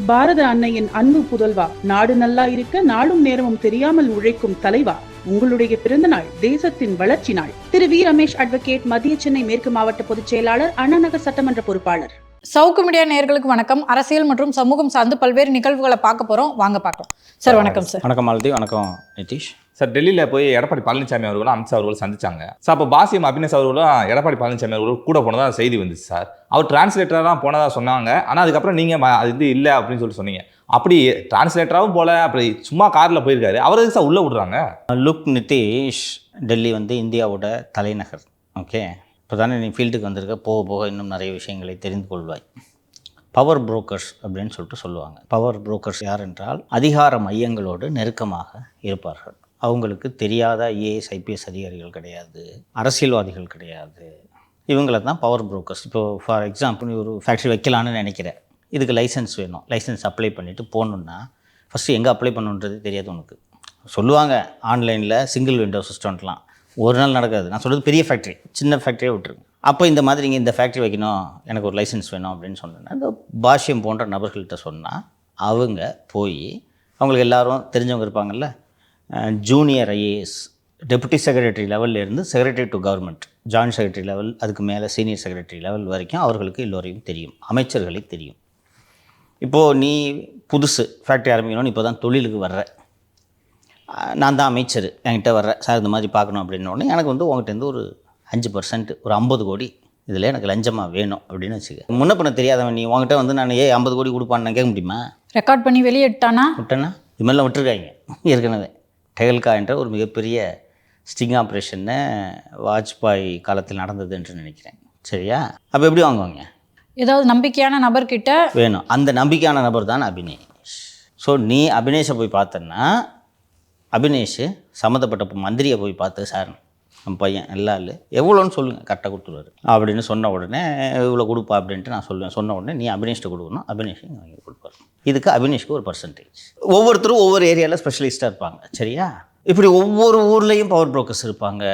பாரத அன்னையின் அன்பு புதல்வா, நாடு நல்லா இருக்க நாளும் நேரமும் தெரியாமல் உழைக்கும் தலைவா, உங்களுடைய பிறந்த நாள் தேசத்தின் வளர்ச்சி நாள். திரு வி ரமேஷ் அட்வொகேட், மத்திய சென்னை மேற்கு மாவட்ட பொதுச் செயலாளர், அண்ணா நகர் சட்டமன்ற பொறுப்பாளர். சவுக்கு மீடியா நேயர்களுக்கு வணக்கம். அரசியல் மற்றும் சமூகம் சார்ந்து பல்வேறு நிகழ்வுகளை பார்க்க போறோம், வாங்க பார்க்கலாம். சார் வணக்கம். சார் வணக்கம் மாலதி. வணக்கம் நிதிஷ். சார், டெல்லியில் போய் எடப்பாடி பழனிசாமி அவர்களும் அமித்ஷா அவர்களும் சந்திச்சாங்க சார். அப்போ பாசியம் அபினேஷ் அவர்களும் எடப்பாடி பழனிசாமி அவர்களும் கூட போனதா செய்தி வந்துச்சு சார். அவர் டிரான்ஸ்லேட்டராக போனதா சொன்னாங்க. ஆனால் அதுக்கப்புறம் நீங்கள் அது இது இல்லை அப்படின்னு சொல்லி சொன்னீங்க. அப்படி டிரான்ஸ்லேட்டராகவும் போல, அப்படி சும்மா காரில் போயிருக்காரு. அவர் எதுக்கு சார் உள்ளே விடுறாங்க? லுக் நிதிஷ், டெல்லி இந்தியாவோட தலைநகர். ஓகே, இப்போ தானே நீ ஃபீல்டுக்கு வந்திருக்க. போக போக இன்னும் நிறைய விஷயங்களை தெரிந்து கொள்வாய். பவர் புரோக்கர்ஸ் அப்படின்னு சொல்லிட்டு சொல்லுவாங்க. பவர் புரோக்கர்ஸ் யார் என்றால் அதிகார மையங்களோடு நெருக்கமாக இருப்பார்கள். அவங்களுக்கு தெரியாத ஐஏஎஸ் ஐபிஎஸ் அதிகாரிகள் கிடையாது, அரசியல்வாதிகள் கிடையாது. இவங்களை தான் பவர் புரோக்கர்ஸ். இப்போது ஃபார் எக்ஸாம்பிள், ஒரு ஃபேக்ட்ரி வைக்கலான்னு நினைக்கிறேன். இதுக்கு லைசன்ஸ் வேணும். லைசன்ஸ் அப்ளை பண்ணிவிட்டு போகணுன்னா ஃபஸ்ட்டு எங்கே அப்ளை பண்ணுன்றது தெரியாது உனக்கு. சொல்லுவாங்க ஆன்லைனில் சிங்கிள் விண்டோ சிஸ்டம்லாம். ஒரு நாள் நடக்காது. நான் சொல்கிறது பெரிய ஃபேக்ட்ரி, சின்ன ஃபேக்ட்ரியே விட்டுருங்க. அப்போ இந்த மாதிரி இங்கே இந்த ஃபேக்ட்ரி வைக்கணும், எனக்கு ஒரு லைசன்ஸ் வேணும் அப்படின்னு சொன்னேன்னா, இந்த பாஷ்யம் போன்ற நபர்கள்ட்ட சொன்னால் அவங்க போய், அவங்களுக்கு எல்லாரும் தெரிஞ்சவங்க இருப்பாங்கள்ல, ஜூனியர் ஐஏஎஸ், டெபுட்டி செக்ரட்டரி லெவல்லேருந்து secretary to government, joint secretary level, அதுக்கு மேலே சீனியர் செக்ரட்டரி லெவல் வரைக்கும் அவர்களுக்கு எல்லோரையும் தெரியும், அமைச்சர்களை தெரியும். இப்போது நீ புதுசு ஃபேக்ட்ரி ஆரம்பிக்கணும்னு இப்போ தான் தொழிலுக்கு வர்ற, நான் தான் அமைச்சர், என்கிட்ட வர்றேன் சார், இந்த மாதிரி பார்க்கணும் அப்படின்னோடனே எனக்கு உங்கள்கிட்டருந்து ஒரு 5%, ஒரு 50 கோடி இதில் எனக்கு லஞ்சமாக வேணும் அப்படின்னு வச்சுக்க. முன்ன பண்ண தெரியாதவன் நீ உங்ககிட்ட நான் 50 கோடி கொடுப்பான்னு நான் கேட்க முடியுமா? ரெக்கார்ட் பண்ணி வெளியிட்டானா விட்டேன்னா இது மாதிரிலாம் விட்டுருக்காங்க. ஏற்கனவே டெகல்கா என்ற ஒரு மிகப்பெரிய ஸ்டிங் ஆப்ரேஷன்னு வாஜ்பாய் காலத்தில் நடந்தது என்று நினைக்கிறேன். சரியா? அப்போ எப்படி வாங்குவாங்க? ஏதாவது நம்பிக்கையான நபர்கிட்ட வேணும். அந்த நம்பிக்கையான நபர் தான் அபினேஷ். ஸோ நீ அபினேஷை போய் பார்த்தன்னா, அபினேஷ் சம்மந்தப்பட்ட மந்திரியை போய் பார்த்து, சார் நம்ம பையன் எல்லா இல்லை எவ்வளோன்னு சொல்லுங்கள், கரெக்டாக கொடுத்துருவாரு அப்படின்னு சொன்ன உடனே இவ்வளோ கொடுப்பா அப்படின்ட்டு நான் சொல்லுவேன். சொன்ன உடனே நீ அபினேஷ்ட்டு கொடுக்கணும், அபினேஷ் வாங்கி கொடுப்பாரு. இதுக்கு அபினேஷ்க்கு ஒரு பர்சன்டேஜ். ஒவ்வொருத்தரும் ஒவ்வொரு ஏரியாவில் ஸ்பெஷலிஸ்ட்டாக இருப்பாங்க. சரியா? இப்படி ஒவ்வொரு ஊர்லேயும் பவர் புரோக்கர்ஸ் இருப்பாங்க.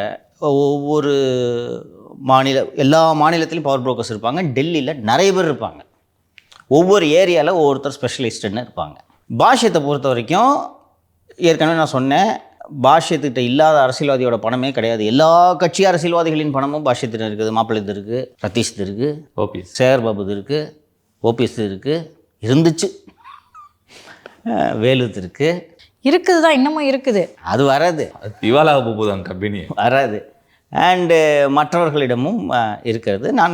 ஒவ்வொரு எல்லா மாநிலத்திலையும் பவர் புரோக்கர்ஸ் இருப்பாங்க. டெல்லியில் நிறைய பேர் இருப்பாங்க. ஒவ்வொரு ஏரியாவில் ஒவ்வொருத்தர் ஸ்பெஷலிஸ்ட்டுன்னு இருப்பாங்க. பாஷ்யத்தை பொறுத்த வரைக்கும் ஏற்கனவே நான் சொன்னேன், பாஷ்யத்துக்கிட்ட இல்லாத அரசியல்வாதியோட பணமே கிடையாது. எல்லா கட்சி அரசியல்வாதிகளின் பணமும் பாஷ்யத்திட்ட இருக்குது. மாப்பிள்ளை இருக்குது, ரத்தீஷ் இருக்குது, ஓபிஎஸ் சேகர் பாபு இருக்குது, ஓபிஎஸ் இருக்குது, இருந்துச்சு, வேலுத்து இருக்குது தான், இன்னமும் இருக்குது. அது வராது, திவாலாக போகுதாங்க கம்பெனி வராது. அண்டு மற்றவர்களிடமும் இருக்கிறது. நான்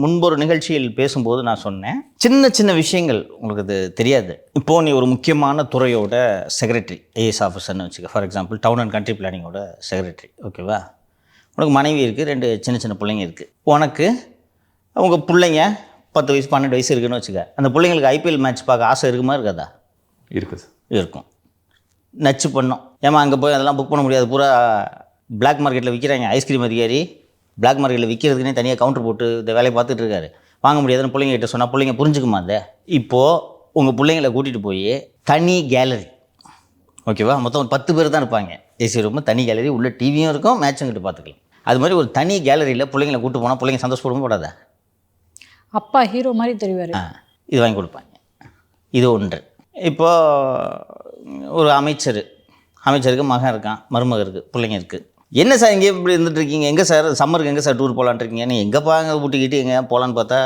முன்பொரு நிகழ்ச்சியில் பேசும்போது நான் சொன்னேன், சின்ன சின்ன விஷயங்கள் உங்களுக்கு அது தெரியாது. இப்போது நீ ஒரு முக்கியமான துறையோட செக்ரட்டரி, ஐஏஎஸ் ஆஃபீஸர்னு வச்சுக்க. For example town and country பிளானிங்கோட செக்ரட்டரி. ஓகேவா? உனக்கு மனைவி இருக்குது, 2 சின்ன சின்ன பிள்ளைங்க இருக்குது. உனக்கு உங்கள் பிள்ளைங்க 10 வயசு 12 வயசு இருக்குன்னு வச்சுக்க. அந்த பிள்ளைங்களுக்கு ஐபிஎல் மேட்ச் பார்க்க ஆசை இருக்குமா இருக்காதா? இருக்குது. இருக்கும். நச்சு பண்ணோம். ஏமா அங்கே போய் அதெல்லாம் புக் பண்ண முடியாது, பூரா பிளாக் மார்க்கெட்டில் விற்கிறாங்க. ஐஸ்கிரீம் அதிகாரி பிளாக் மார்க்கெட்டில் விற்கிறதுக்குனே தனியாக கவுண்டர் போட்டு இந்த வேலையை பார்த்துட்டு இருக்காரு. வாங்க முடியாதுன்னு பிள்ளைங்கிட்ட சொன்னால் பிள்ளைங்க புரிஞ்சுக்குமா? அதை இப்போது உங்கள் பிள்ளைங்களை கூட்டிகிட்டு போய் தனி கேலரி, ஓகேவா, மொத்தம் 10 பேர் தான் இருப்பாங்க. ஏசி ரூம், தனி கேலரி, உள்ள டிவியும் இருக்கும், மேட்சும் கிட்ட பார்த்துக்கலாம். அது மாதிரி ஒரு தனி கேலரியில் பிள்ளைங்களை கூப்பிட்டு போனால் பிள்ளைங்க சந்தோஷப்படும் போடாதா? அப்பா ஹீரோ மாதிரி தெரிவார். இது வாங்கி கொடுப்பாங்க. இது ஒன்று. இப்போது ஒரு அமைச்சருக்கு மகன் இருக்கான், மருமகன் இருக்குது, பிள்ளைங்க இருக்குது. என்ன சார் இங்கே இப்படி இருந்துகிட்ருக்கீங்க, எங்கே சார் சம்மருக்கு எங்கே சார் டூர் போகலான்ட்ருக்கீங்க, நீ எங்கேப்பா அங்கே ஊட்டிக்கிட்டு எங்கே போகலான்னு பார்த்தா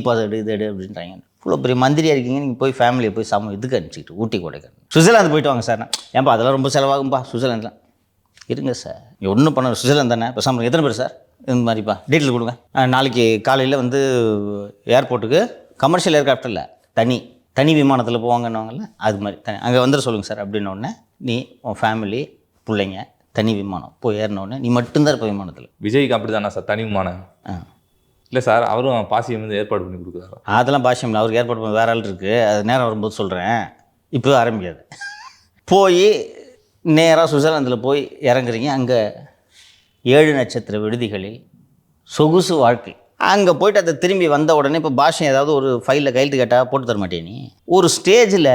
பாஸ் இது அப்படின்றாங்க. இவ்வளோ பெரிய மந்திரியாக இருக்கீங்க, நீங்கள் போய் ஃபேமிலியை போய் இதுக்கு அனுப்பிச்சிக்கிட்டு ஊட்டி கொடைக்கானல் சுவிட்சர்லாந்து போயிட்டு வாங்க சார். ஏன்பா அதெல்லாம் ரொம்ப செலவாகும்பா சுவிட்சர்லாந்துலாம். இருங்க சார், நீ ஒன்றும் பண்ண சுவிட்சர்லாந்து தானே, இப்போ சம்மருக்கு எத்தனை பேர் சார் இந்த மாதிரிப்பா டீட்டெயில் கொடுங்க. நாளைக்கு காலையில் ஏர்போர்ட்டுக்கு கமர்ஷியல் ஏர்க்ராஃப்ட் இல்லை, தனி விமானத்தில் போவாங்கன்னுவாங்கல்ல, அது மாதிரி அங்கே வந்துட சொல்லுங்கள் சார் அப்படின்னோடனே நீ உன் ஃபேமிலி பிள்ளைங்க தனி விமானம் போய் ஏறினோடனே நீ மட்டும்தான் இருப்ப விமானத்தில். விஜய்க்கு அப்படி தானே சார் தனி விமானம்? இல்லை சார், அவரும் பாசியம் ஏற்பாடு பண்ணி கொடுக்குறாரு. அதெல்லாம் பாசியம் இல்லை, அவருக்கு ஏற்பாடு பண்ண வேறு ஆள் இருக்குது. அது நேரம் வரும்போது சொல்கிறேன், இப்போ ஆரம்பிக்காது. போய் நேராக சுவிட்சர்லாந்தில் போய் இறங்குறீங்க. அங்கே 7 நட்சத்திர விடுதிகளில் சொகுசு வாழ்க்கை. அங்கே போய்ட்டு அதை திரும்பி வந்த உடனே இப்போ பாஷம் ஏதாவது ஒரு ஃபைலில் கையெழுத்து கேட்டால் போட்டு தர மாட்டேன். நீ ஒரு ஸ்டேஜில்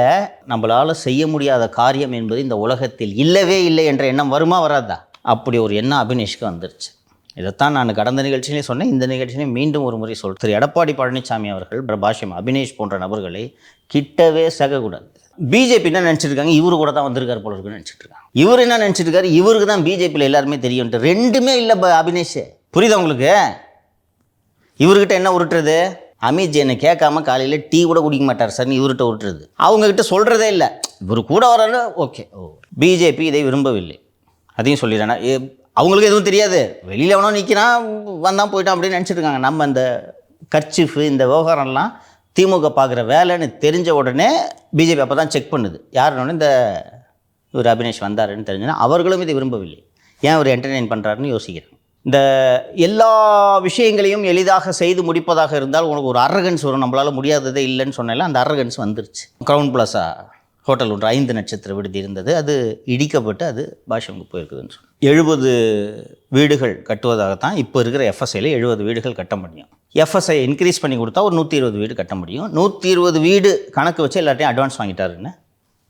நம்மளால் செய்ய முடியாத காரியம் என்பது இந்த உலகத்தில் இல்லவே இல்லை என்ற எண்ணம் வருமா வராதா? அப்படி ஒரு எண்ணம் அபினேஷ்க்கு வந்துருச்சு. இதைத்தான் நான் கடந்த நிகழ்ச்சியிலே சொன்னேன், இந்த நிகழ்ச்சியிலே மீண்டும் ஒரு முறை சொல்கிறேன். திரு எடப்பாடி பழனிசாமி அவர்கள் பாஷ்யம் அபினேஷ் போன்ற நபர்களை கிட்டவே சேர்க்கக்கூடாது. பிஜேபி என்ன நினச்சிருக்காங்க, இவரு கூட தான் வந்திருக்காரு போல இருக்குன்னு நினச்சிட்டு இருக்காங்க. இவர் என்ன நினச்சிருக்காரு, இவருக்கு தான் பிஜேபியில் எல்லாருமே தெரியும்ட்டு. ரெண்டுமே இல்லை அபினேஷ், புரியுதா உங்களுக்கு? இவர்கிட்ட என்ன உருட்டுறது, அமித் ஜெயினை கேட்காம காலையில் டீ கூட குடிக்க மாட்டார் சார்னு இவர்கிட்ட உருட்டுறது. அவங்கக்கிட்ட சொல்கிறதே இல்லை, இவர் கூட வராரு. ஓகே, பிஜேபி இதை விரும்பவில்லை, அதையும் சொல்லிடுறேன்னா. அவங்களுக்கு எதுவும் தெரியாது, வெளியில் எவனோ நிற்கிறான் வந்தான் போயிட்டான் அப்படின்னு நினச்சிட்டு இருக்காங்க. நம்ம இந்த கர்ச்சிஃபு இந்த விவகாரம்லாம் திமுக பார்க்குற வேலைன்னு தெரிஞ்ச உடனே பிஜேபி அப்போ தான் செக் பண்ணுது. யாருன்னு இந்த இவர் அபினேஷ் வந்தாருன்னு தெரிஞ்சுன்னா அவர்களும் இதை விரும்பவில்லை. ஏன் அவர் என்டர்டெயின் பண்ணுறாருன்னு யோசிக்கிறேன். இந்த எல்லா விஷயங்களையும் எளிதாக செய்து முடிப்பதாக இருந்தால் உனக்கு ஒரு அரகன்ஸ் வரும். நம்மளால் முடியாததே இல்லைன்னு சொன்னால அந்த அரகன்ஸ் வந்துருச்சு. க்ரௌன் பிளாஸா ஹோட்டல் ஒன்று 5 நட்சத்திர விடுதி இருந்தது, அது இடிக்கப்பட்டு அது பாஷ்யமுக்கு போயிருக்குதுன்னு சொன்னேன். 70 வீடுகள் கட்டுவதாகத்தான் இப்போ இருக்கிற எஃப்எஸ்ஐயில் 70 வீடுகள் கட்ட முடியும். எஃப்எஸ்ஐ இன்க்ரீஸ் பண்ணி கொடுத்தா ஒரு 120 வீடு கட்ட முடியும். 120 வீடு கணக்கு வச்சு எல்லாத்தையும் அட்வான்ஸ் வாங்கிட்டாருன்னு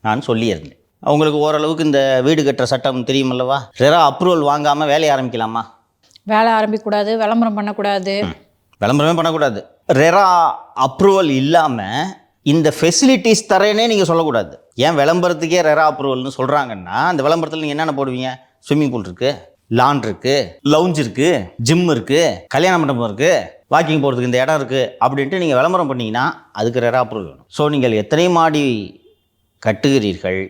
நான் சொல்லியிருந்தேன். அவங்களுக்கு ஓரளவுக்கு இந்த வீடு கட்டுற சட்டம் தெரியுமல்லவா? ரெரா அப்ரூவல் வாங்காமல் வேலையை ஆரம்பிக்கலாமா? வேலை ஆரம்பிக்கக்கூடாது, விளம்பரம் பண்ணக்கூடாது. விளம்பரமே பண்ணக்கூடாது. ரெரா அப்ரூவல் இல்லாமல் இந்த ஃபெசிலிட்டிஸ் தரேனே நீங்கள் சொல்லக்கூடாது. ஏன் விளம்பரத்துக்கே ரெரா அப்ரூவல்னு சொல்கிறாங்கன்னா, அந்த விளம்பரத்தில் நீங்கள் என்னென்ன போடுவீங்க? ஸ்விம்மிங் பூல் இருக்குது, லான் இருக்குது, லவுஞ்ச் இருக்குது, ஜிம் இருக்குது, கல்யாண மண்டபம் இருக்குது, வாக்கிங் போகிறதுக்கு இந்த இடம் இருக்குது அப்படின்ட்டு நீங்கள் விளம்பரம் பண்ணிங்கன்னா அதுக்கு ரெரா அப்ரூவல் வேணும். ஸோ நீங்கள் எத்தனை மாடி கட்டுகிறீர்கள்,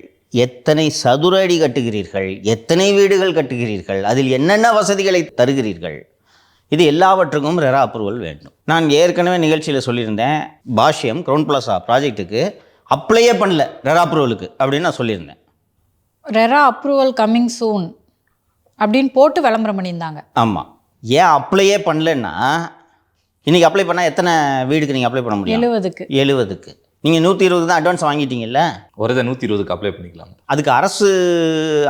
எத்தனை சதுர அடி கட்டுகிறீர்கள், எத்தனை வீடுகள் கட்டுகிறீர்கள், அதில் என்னென்ன வசதிகளை தருகிறீர்கள், இது எல்லாவற்றுக்கும் ரெரா அப்ரூவல் வேண்டும். நான் ஏற்கனவே நிகழ்ச்சியில் சொல்லியிருந்தேன், பாஷ்யம் க்ரௌன் பிளாஸா ப்ராஜெக்ட்டுக்கு அப்ளையே பண்ணல ரெரா அப்ரூவலுக்கு அப்படின்னு நான் சொல்லியிருந்தேன். ரெரா அப்ரூவல் கம்மிங் சூன் அப்படின்னு போட்டு விளம்பரம் பண்ணியிருந்தாங்க. ஆமாம். ஏன் அப்ளையே பண்ணலன்னா, இன்றைக்கி அப்ளை பண்ணால் எத்தனை வீடுக்கு நீங்கள் அப்ளை பண்ண முடியும்? 70க்கு. நீங்கள் 120 தான் அட்வான்ஸ் வாங்கிட்டீங்கல்ல, ஒரு 120க்கு அப்ளை பண்ணிக்கலாம். அதுக்கு அரசு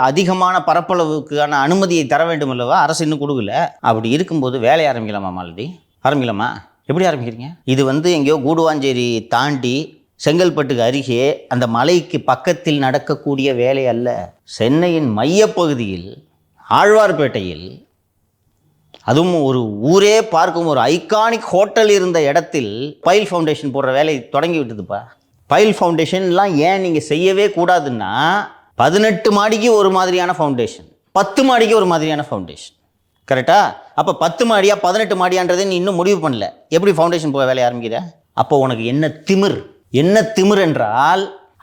அதிகமான பரப்பளவுக்கான அனுமதியை தர வேண்டும் அல்லவா? அரசு இன்னும் கொடுக்கல. அப்படி இருக்கும்போது வேலையை ஆரம்பிக்கலாமா மாலதி? ஆரம்பிக்கலாமா? எப்படி ஆரம்பிக்கிறீங்க? இது எங்கேயோ கூடுவாஞ்சேரி தாண்டி செங்கல்பட்டுக்கு அருகே அந்த மலைக்கு பக்கத்தில் நடக்கக்கூடிய வேலை அல்ல. சென்னையின் மையப்பகுதியில் ஆழ்வார்பேட்டையில், அதுவும் ஒரு ஊரே பார்க்கும் ஒரு ஐகானிக் ஹோட்டல் இருந்த இடத்தில் பைல் ஃபவுண்டேஷன் போடுற வேலை தொடங்கி விட்டுதுப்பா. பைல் ஃபவுண்டேஷன்லாம் ஏன் நீங்கள் செய்யவே கூடாதுன்னா, 18 மாடிக்கு ஒரு மாதிரியான ஃபவுண்டேஷன், 10 மாடிக்கு ஒரு மாதிரியான ஃபவுண்டேஷன், கரெக்டா? அப்போ 10 மாடியா 18 மாடியான்றதை நீ இன்னும் முடிவு பண்ணல, எப்படி ஃபவுண்டேஷன் போக வேலையை ஆரம்பிக்கிற? அப்போ உனக்கு என்ன திமிர் என்றால்,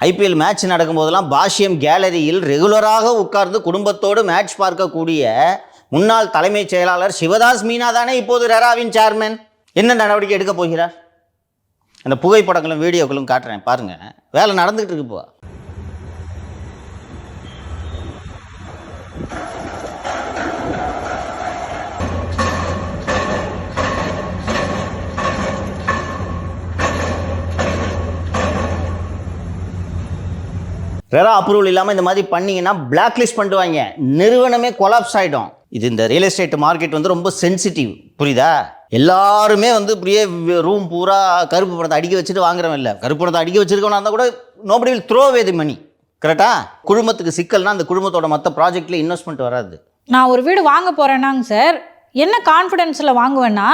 ஐபிஎல் மேட்ச் நடக்கும்போதெல்லாம் பாஷ்யம் கேலரியில் ரெகுலராக உட்கார்ந்து குடும்பத்தோடு மேட்ச் பார்க்கக்கூடிய முன்னாள் தலைமைச் செயலாளர் சிவதாஸ் மீனா தானே இப்போது ரெராவின் சேர்மன். என்ன நடவடிக்கை எடுக்க போகிறார்? அந்த புகைப்படங்களும் வீடியோக்களும் காட்டுறேன் பாருங்க, வேலை நடந்துகிட்டு இருக்கு. இப்போ ரெரா அப்ரூவல் இல்லாமல் இந்த மாதிரி பண்ணிங்கன்னா பிளாக் லிஸ்ட் பண்ணுவாங்க, நிறுவனமே கொலாப்ஸ் ஆகிடும். இது இந்த ரியல் எஸ்டேட் மார்க்கெட் ரொம்ப சென்சிட்டிவ், புரியுதா? எல்லாருமே இப்படியே ரூம் பூரா கருப்பு பணத்தை அடிக்க வச்சுட்டு வாங்குறவன் இல்லை. கருப்பு பணத்தை அடிக்க வச்சிருக்கவனா இருந்தால் கூட நோபடி வில் த்ரோ அவே தி மணி, கரெக்டா? குழுமத்துக்கு சிக்கல்னா அந்த குழுமத்தோட மற்ற ப்ராஜெக்டில் இன்வெஸ்ட்மெண்ட் வராது. நான் ஒரு வீடு வாங்க போகிறேன்னாங்க சார், என்ன கான்ஃபிடென்ஸில் வாங்குவேன்னா,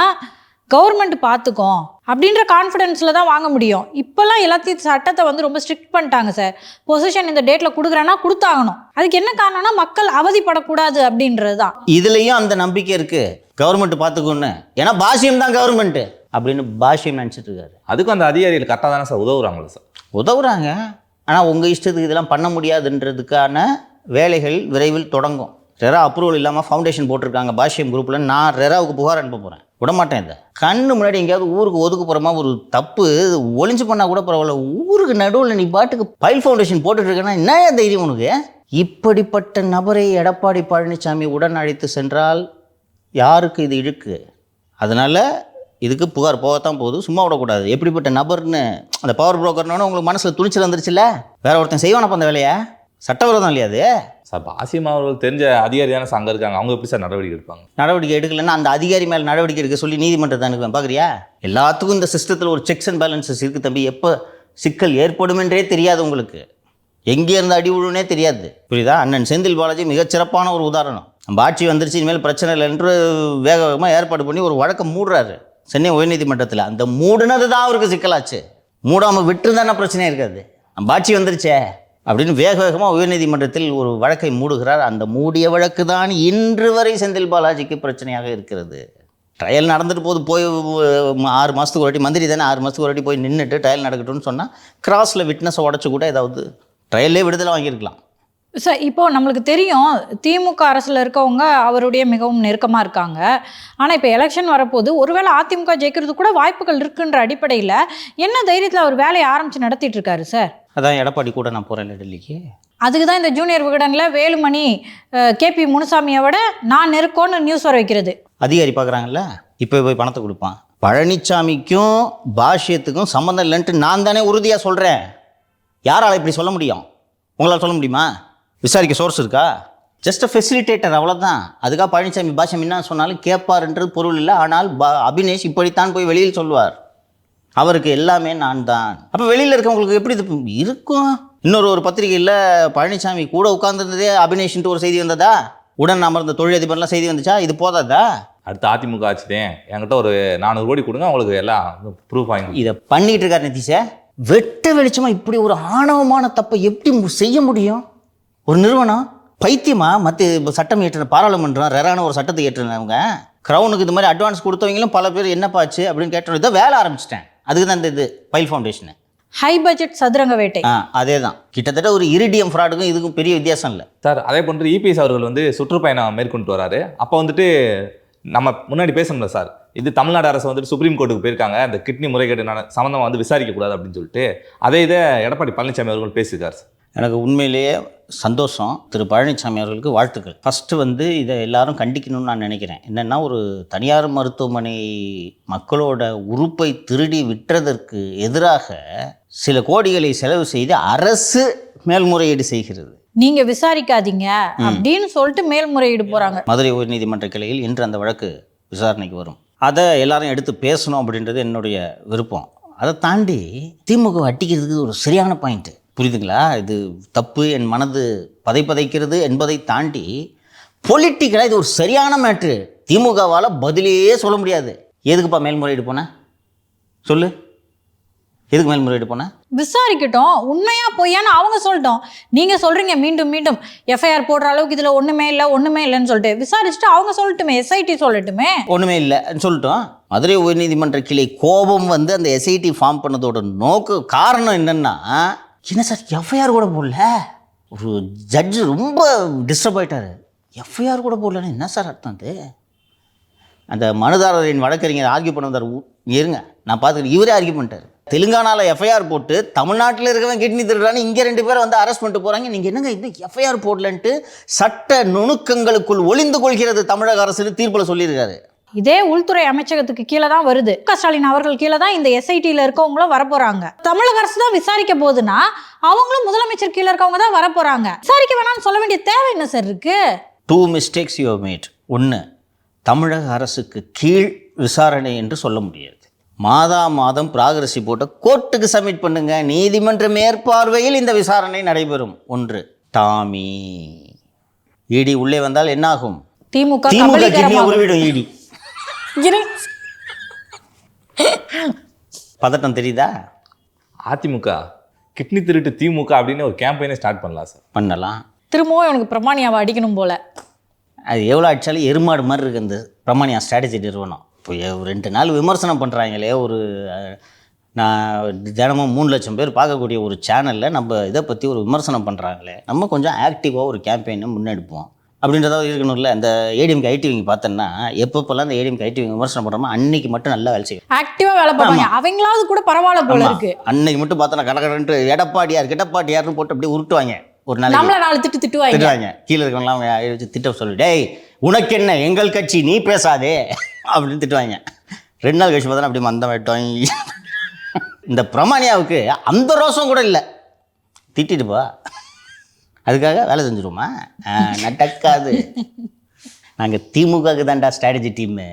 கவர்மெண்ட் பார்த்துக்கும் அப்படின்ற கான்ஃபிடென்ஸில் தான் வாங்க முடியும். இப்போல்லாம் எல்லாத்தையும் சட்டத்தை ரொம்ப ஸ்ட்ரிக்ட் பண்ணிட்டாங்க சார். பொசிஷன் இந்த டேட்டில் கொடுக்குறேன்னா கொடுத்தாகணும். அதுக்கு என்ன காரணம்னா, மக்கள் அவதிப்படக்கூடாது அப்படின்றது தான். இதுலேயும் அந்த நம்பிக்கை இருக்குது, கவர்மெண்ட் பார்த்துக்குன்னு. ஏன்னா பாஷ்யம் தான் கவர்மெண்ட்டு அப்படின்னு பாஷ்யம் நினச்சிட்டு இருக்காரு. அதுக்கும் அந்த அதிகாரிகள் கரெக்டாக தானே சார் உதவுறாங்களா சார்? உதவுறாங்க, ஆனால் உங்கள் இஷ்டத்துக்கு இதெல்லாம் பண்ண முடியாதுன்றதுக்கான வேலைகள் விரைவில் தொடங்கும். ரெரா அப்ரூவல் இல்லாமல் ஃபவுண்டேஷன் போட்டிருக்காங்க பாஷ்யம் குரூப்பில். நான் ரெராவுக்கு புகார் அனுப்ப போகிறேன், விடமாட்டேன். இதை கண்ணு முன்னாடி எங்கேயாவது ஊருக்கு ஒதுக்குப்புறமா ஒரு தப்பு ஒளிஞ்சு பண்ணால் கூட பரவாயில்ல, ஊருக்கு நடுவில் நீ பாட்டுக்கு பைல் ஃபவுண்டேஷன் போட்டுட்டு இருக்கேன்னா என்ன தைரியம் உனக்கு? இப்படிப்பட்ட நபரை எடப்பாடி பழனிசாமி உடன் அழைத்து சென்றால் யாருக்கு இது இழுக்கு? அதனால் இதுக்கு புகார் போகத்தான் போகுது, சும்மா விடக்கூடாது. எப்படிப்பட்ட நபர்னு அந்த பவர் புரோக்கர்னு உங்களுக்கு மனசில் துணிச்சல் வந்துருச்சுல்ல, வேற ஒருத்தன் செய்வானப்ப அந்த வேலையை? சட்டவிரோதம் இல்லையா அது? சார் பாசியம் அவர்கள் தெரிஞ்ச அதிகாரி தானே சார் அங்கே இருக்காங்க, அவங்க எப்படி சார் நடவடிக்கை எடுப்பாங்க? நடவடிக்கை எடுக்கலைன்னா அந்த அதிகாரி மேலே நடவடிக்கை எடுக்க சொல்லி நீதிமன்றத்தை அனுப்புவேன், பார்க்குறியா? எல்லாத்துக்கும் இந்த சிஸ்டத்தில் ஒரு செக்ஸ் அண்ட் பேலன்சஸ் இருக்குது தம்பி. எப்போ சிக்கல் ஏற்படும் என்றே தெரியாது உங்களுக்கு, எங்கே இருந்து அடி விழுனே தெரியாது, புரியுதா? அண்ணன் செந்தில் பாலாஜி மிகச்சிறப்பான ஒரு உதாரணம். நம்ம ஆட்சி வந்துருச்சு இனிமேல் பிரச்சனை இல்லைன்று வேக வேகமாக ஏற்பாடு பண்ணி ஒரு வழக்கை மூடுறாரு சென்னை உயர்நீதிமன்றத்தில். அந்த மூடுனது தான் அவருக்கு சிக்கலாச்சு. மூடாமல் விட்டுருந்தானே பிரச்சனையே இருக்காது. நம்ம ஆட்சி வந்துருச்சே அப்படின்னு வேக வேகமாக உயர்நீதிமன்றத்தில் ஒரு வழக்கை மூடுகிறார். அந்த மூடிய வழக்கு தான் இன்று வரை செந்தில் பாலாஜிக்கு பிரச்சனையாக இருக்கிறது. ட்ரையல் நடந்துட்டு போது போய் 6 மாதத்துக்கு ஒரு வாட்டி, மந்திரி தானே 6 மாதத்துக்கு ஒரு வாட்டி போய் நின்றுட்டு ட்ரையல் நடக்கட்டும்னு சொன்னால் கிராஸில் விட்னஸை உடச்சி கூட ஏதாவது ட்ரையல்லே விடுதலை வாங்கியிருக்கலாம். சார் இப்போது நம்மளுக்கு தெரியும் திமுக அரசில் இருக்கவங்க அவருடைய மிகவும் நெருக்கமாக இருக்காங்க. ஆனால் இப்போ எலெக்ஷன் வரப்போது ஒருவேளை அதிமுக ஜெயிக்கிறது கூட வாய்ப்புகள் இருக்குன்ற அடிப்படையில் என்ன தைரியத்தில் அவர் வேலையை ஆரம்பித்து நடத்திட்டு இருக்காரு சார்? அதான் எடப்பாடி கூட நான் போகிறேன் டெல்லிக்கு. அதுக்கு தான் இந்த ஜூனியர் விகடனில் வேலுமணி கேபி முனுசாமியை விட நான் நெருக்கோன்னு நியூஸ் வர வைக்கிறது. அதிகாரி பார்க்குறாங்கல்ல, இப்போ போய் பணத்தை கொடுப்பான். பழனிசாமிக்கும் பாஷ்யத்துக்கும் சம்மந்தம் இல்லைன்ட்டு நான் தானே உறுதியாக சொல்கிறேன். யாரால் இப்படி சொல்ல முடியும்? உங்களால் சொல்ல முடியுமா? விசாரிக்க சோர்ஸ் இருக்கா? ஜஸ்ட் அ ஃபெசிலிட்டேட்டர், அவ்வளோதான். அதுக்காக பழனிசாமி பாஷ்யம் என்ன சொன்னாலும் கேட்பாருன்றது பொருள் இல்லை. ஆனால் அபினேஷ் இப்படித்தான் போய் வெளியில் சொல்லுவார். அவருக்கு எல்லாமே நான் தான். அப்போ வெளியில் இருக்கவங்களுக்கு எப்படி இது இருக்கும்? இன்னொரு பத்திரிகையில் பழனிசாமி கூட உட்கார்ந்துருந்ததே அபினேஷ்ன்ட்டு ஒரு செய்தி வந்ததா? உடன் அமர்ந்த தொழிலதிபர்லாம் செய்தி வந்துச்சா? இது போதாதா? அடுத்த அதிமுக ஆச்சுதேன் என்கிட்ட ஒரு 400 கோடி கொடுங்க, உங்களுக்கு எல்லாம் ப்ரூஃப் வாங்கி. இதை பண்ணிட்டு இருக்காரு நிதிஷை. வெட்ட வெளிச்சமாக இப்படி ஒரு ஆணவமான தப்பை எப்படி செய்ய முடியும் ஒரு நிறுவனம்? பைத்தியமா? மற்ற சட்டம் ஏற்றின பாராளுமன்றம் ரெரான ஒரு சட்டத்தை ஏற்றினவங்க க்ரௌனுக்கு இது மாதிரி அட்வான்ஸ் கொடுத்தவங்களும் பல பேர் என்னப்பாச்சு அப்படின்னு கேட்டோம். இதை வேலை ஆரம்பிச்சிட்டேன். அதுக்கு தான் இந்த இது பைல் ஃபவுண்டேஷனு. ஹை பட்ஜெட் சதுரங்க வேட்டை. அதே தான். கிட்டத்தட்ட ஒரு இரிடியம் ஃப்ராடுக்கும் இதுக்கும் பெரிய வித்தியாசம் இல்லை சார். அதே போன்று இபிஎஸ் அவர்கள் வந்து சுற்றுப்பயணம் மேற்கொண்டு வராரு. அப்போ வந்துட்டு நம்ம முன்னாடி பேசணும்ல சார், இது தமிழ்நாடு அரசு வந்துட்டு சுப்ரீம் கோர்ட்டுக்கு போயிருக்காங்க, இந்த கிட்னி முறைகேடு சம்மந்தமாக வந்து விசாரிக்கக்கூடாது அப்படின்னு சொல்லிட்டு அதே இதை எடப்பாடி பழனிசாமி அவர்கள் பேசியிருக்காரு சார். எனக்கு உண்மையிலேயே சந்தோஷம். திரு பழனிசாமி அவர்களுக்கு வாழ்த்துக்கள். ஃபஸ்ட்டு வந்து இதை எல்லாரும் கண்டிக்கணும்னு நான் நினைக்கிறேன். என்னென்னா, ஒரு தனியார் மருத்துவமனை மக்களோட உறுப்பை திருடி விற்றதற்கு எதிராக சில கோடிகளை செலவு செய்து அரசு மேல்முறையீடு செய்கிறது. நீங்க விசாரிக்காதீங்க அப்படின்னு சொல்லிட்டு மேல்முறையீடு போறாங்க. மதுரை உயர்நீதிமன்ற கிளையில் இன்று அந்த வழக்கு விசாரணைக்கு வரும். அதை எல்லாரும் எடுத்து பேசணும் அப்படின்றது என்னுடைய விருப்பம். அதை தாண்டி திமுக அட்டிக்கிறதுக்கு ஒரு சரியான பாயிண்ட்டு, புரியுதுங்களா? இது தப்பு, என் மனது பதைக்கிறது என்பதை தாண்டி பொலிட்டிக்கலாக இது ஒரு சரியான மேட்ரு. திமுகவால் பதிலே சொல்ல முடியாது. எதுக்குப்பா மேல்முறையீடு போனேன் சொல்லு? எதுக்கு மேல்முறையீடு போனேன்? விசாரிக்கட்டும், உண்மையா பொய்யான்னு அவங்க சொல்லட்டும். நீங்க சொல்றீங்க மீண்டும் மீண்டும் எஃப்ஐஆர் போடுற அளவுக்கு இதுல ஒண்ணுமே இல்லைன்னு சொல்லிட்டு விசாரிச்சுட்டு அவங்க சொல்லட்டுமே, எஸ்ஐடி சொல்லட்டுமே. ஒண்ணுமே இல்லைன்னு சொல்லட்டும். மதுரை உயர்நீதிமன்ற கிளை கோபம் வந்து அந்த எஸ்ஐடி ஃபார்ம் பண்ணதோட காரணம் என்னன்னா, என்ன சார் எஃப்ஐஆர் கூட போடல? ஒரு ஜட்ஜு ரொம்ப டிஸ்டர்ப் ஆகிட்டார். எஃப்ஐஆர் கூட போடலன்னு என்ன சார் அர்த்தம்? அது அந்த மனுதாரரின் வழக்கறிஞர் ஆர்கியூ பண்ணதார். இருங்க, நான் பார்த்துக்கிறேன். இவரே ஆர்கியூ பண்ணிட்டார். தெலுங்கானாவில் எஃப்ஐஆர் போட்டு தமிழ்நாட்டில் இருக்கவன் கிட்னி திருடுறான்னு இங்கே 2 பேரை வந்து அரெஸ்ட் பண்ணிட்டு போகிறாங்க. நீங்கள் என்னங்க இந்த எஃப்ஐஆர் போடலன்ட்டு சட்ட நுணுக்கங்களுக்குள் ஒளிந்து கொள்கிறது தமிழக அரசு தீர்ப்பில் சொல்லியிருக்காரு. இதே உள்துறை அமைச்சகத்துக்கு கீழே தான் வருது. ஸ்டாலின் அவர்கள் கீழே தான் இந்த எஸ்ஐடியில் இருக்கவங்களும் வரப்போறாங்க. தமிழக அரசு தான் விசாரிக்க போகுதுன்னா அவங்களும் முதலமைச்சர் கீழே இருக்கவங்க தான் வரப்போறாங்க. விசாரிக்க வேணாம்னு சொல்ல வேண்டிய தேவை என்ன சார் இருக்கு? 2 mistakes you have made. 1, தமிழக அரசுக்கு கீழ் விசாரணை என்று சொல்ல முடியாது. மாதம் ப்ராக்ரஸ் ரிப்போர்ட்டை கோர்ட்டுக்கு சப்மிட் பண்ணுங்க. நீதிமன்ற மேற்பார்வையில் இந்த விசாரணை நடைபெறும். 1. டாமி இடி உள்ளே வந்தால் என்ன ஆகும்? திமுக கிட்னியை உருவிடும் இடி. பதட்டம் தெரியுதா? அதிமுக கிட்னி திருட்டு திமுக அப்படின்னு ஒரு கேம்பெயினை ஸ்டார்ட் பண்ணலாம் சார். பண்ணலாம். திரும்பவும் எனக்கு பிரமாணியாவை அடிக்கணும் போல. அது எவ்வளோ அடித்தாலும் எருமாடு மாதிரி இருக்குது அந்த பிரமாணியா ஸ்ட்ராட்டஜி நிறுவனம். இப்போ 2 நாள் விமர்சனம் பண்ணுறாங்களே, நான் தினமும் 3 லட்சம் பேர் பார்க்கக்கூடிய ஒரு சேனலில் நம்ம இதை பற்றி ஒரு விமர்சனம் பண்ணுறாங்களே, நம்ம கொஞ்சம் ஆக்டிவாக ஒரு கேம்பெயினை முன்னெடுப்போம் அப்படின்றதாவது இருக்கணும்ல. இந்த ஏடிஎம்கே ஐடிவிங்க பார்த்தோன்னா எப்பப்பெல்லாம் இந்த ஏடிஎம்கே ஐடிவிங்க விமர்சனம் பண்ணுறோமோ அன்னைக்கு மட்டும் நல்லா வேலை செய்யும், ஆக்டிவாக வேலை பண்ணுவாங்க. அவங்களாவது கூட பரவாயில்ல போல இருக்கு. அன்னைக்கு மட்டும் பார்த்தோன்னா கடற்கடன்ட்டு எடப்பாடியார்னு போட்டு அப்படியே உருட்டுவாங்க. ஒரு நாள் 4 திட்டுவாங்க. கீழே இருக்கவங்களாம் வச்சு திட்ட சொல்லி, டேய் உனக்கு என்ன எங்கள் கட்சி நீ பேசாதே அப்படின்னு திட்டுவாங்க. 2 நாள் கழிச்சு பார்த்தா அப்படி மந்தம் விட்டோம். இந்த பிரமாணியாவுக்கு அந்த ரோசம் கூட இல்லை. திட்டிட்டுப்பா, அதுக்காக வேலை செஞ்சுருவோமா? நடக்காது. நாங்கள் திமுகவுக்கு தான்டா ஸ்ட்ராட்டஜி டீமு,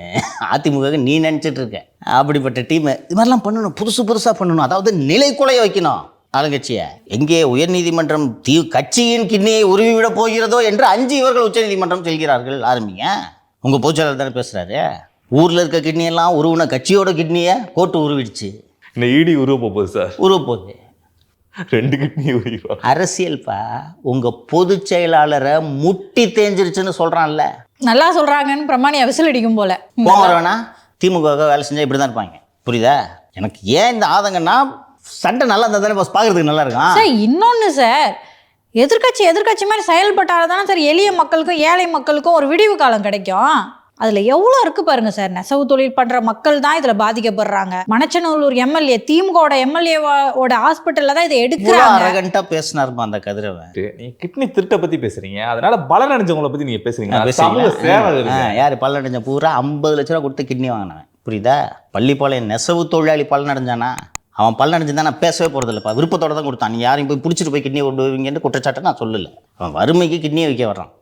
அதிமுகவுக்கு நீ நினச்சிட்டு இருக்க. அப்படிப்பட்ட டீமு இது மாதிரிலாம் பண்ணணும், புதுசாக பண்ணணும். அதாவது நிலை குலைய வைக்கணும். ஆளுங்கட்சியை. எங்கே உயர்நீதிமன்றம் கட்சியின் கிட்னியை உருவிவிட போகிறதோ என்று அஞ்சு இவர்கள் உச்சநீதிமன்றம் செல்கிறார்கள். ஆரம்பிங்க. உங்கள் பொதுச்செயலாளர் தானே பேசுகிறாரு. ஊரில் இருக்க கிட்னியெல்லாம் உருவின கட்சியோட கிட்னியை கோர்ட்டு உருவிடுச்சு. இந்த இடி உருவ போகுது சார். உருவ போகுது. 2 கிட்னி உருவா. அரசியல்ப்பா. உங்கள் பொதுச் செயலாளரை முட்டி தேஞ்சிருச்சுன்னு சொல்கிறான்ல. நல்லா சொல்றாங்கன்னு பிரமாணி விசில் அடிக்கும் போல. வேணா திமுக வேலை செஞ்சால் இப்படி தான் இருப்பாங்க. புரியுதா? எனக்கு ஏன் இந்த ஆதங்கன்னா சண்டை நல்லா இருந்தால் தானே பார்க்கறதுக்கு நல்லா இருக்கும். சார் இன்னொன்று சார், எதிர்க்கட்சி மாதிரி செயல்பட்டால் தானே சார் எளிய மக்களுக்கும் ஏழை மக்களுக்கும் ஒரு விடிவு காலம் கிடைக்கும். அதில் எவ்வளோ இருக்கு பாருங்க சார். நெசவு தொழில் பண்ணுற மக்கள் தான் இதில் பாதிக்கப்படுறாங்க. மணச்சநல்லூர் எம்எல்ஏ, திமுகவோட எம்எல்ஏவோட ஹாஸ்பிட்டலில் தான் இதை எடுக்கிறாங்க. அரகண்டா பேசினாருமா அந்த கதிரவன். நீ கிட்னி திருட்டை பற்றி பேசுறீங்க, அதனால பலன் அடைஞ்சவங்களை பற்றி நீங்கள் பேசுறீங்க. யார் பலன் அடைஞ்ச? பூரா 50 லட்ச ரூபா கொடுத்து கிட்னி வாங்கினவன். புரியுதா? பள்ளிப்பாளையம் நெசவு தொழிலாளி பலன் அடைஞ்சானா? அவன் பலன் அடைஞ்சுதான் நான் பேசவே போகிறதில்லப்பா. விருப்பத்தோட தான் கொடுத்தான். நீ யாரையும் போய் பிடிச்சிட்டு போய் கிட்னியை கொண்டு வருவீங்கன்னு குற்றச்சாட்டை நான் சொல்லலை. அவன் வறுமைக்கு கிட்னியை வைக்க வர்றான்.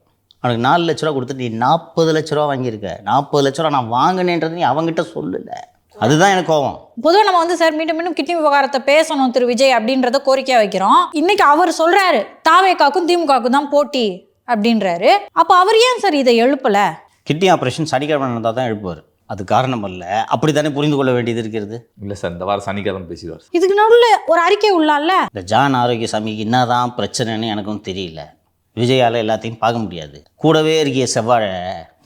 அவனுக்கு 4 லட்ச ரூபா கொடுத்துட்டு நீ 40 லட்ச ரூபா வாங்கியிருக்க. 40 லட்ச ரூபா நான் வாங்கினேன்றது நீ அவங்ககிட்ட சொல்லலை. அதுதான் எனக்கு கோவம். பொதுவாக நம்ம வந்து சார் மீண்டும் கிட்னி விவகாரத்தை பேசணும் திரு விஜய் அப்படின்றத கோரிக்கையா வைக்கிறோம். இன்னைக்கு அவர் சொல்றாரு தாவேக்காக்கும் திமுகவுக்கும் தான் போட்டி அப்படின்றாரு. அப்போ அவர் ஏன் சார் இதை எழுப்பல? கிட்னி ஆப்ரேஷன் சனிக்கிழமை நடந்தால் தான் எழுப்புவார். அது காரணம் அல்ல. அப்படி தானே புரிந்து கொள்ள வேண்டியது இருக்கிறது. இல்லை சார், இந்த வாரம் சனிக்கிழமை பேசிடுவார். இதுக்கு நடுவில் ஒரு அறிக்கை உள்ளால. இந்த ஜான் ஆரோக்கியசாமிக்கு என்னதான் பிரச்சனைன்னு எனக்கும் தெரியல. விஜயால் எல்லாத்தையும் பார்க்க முடியாது. கூடவே இருக்கிய செவ்வாழை,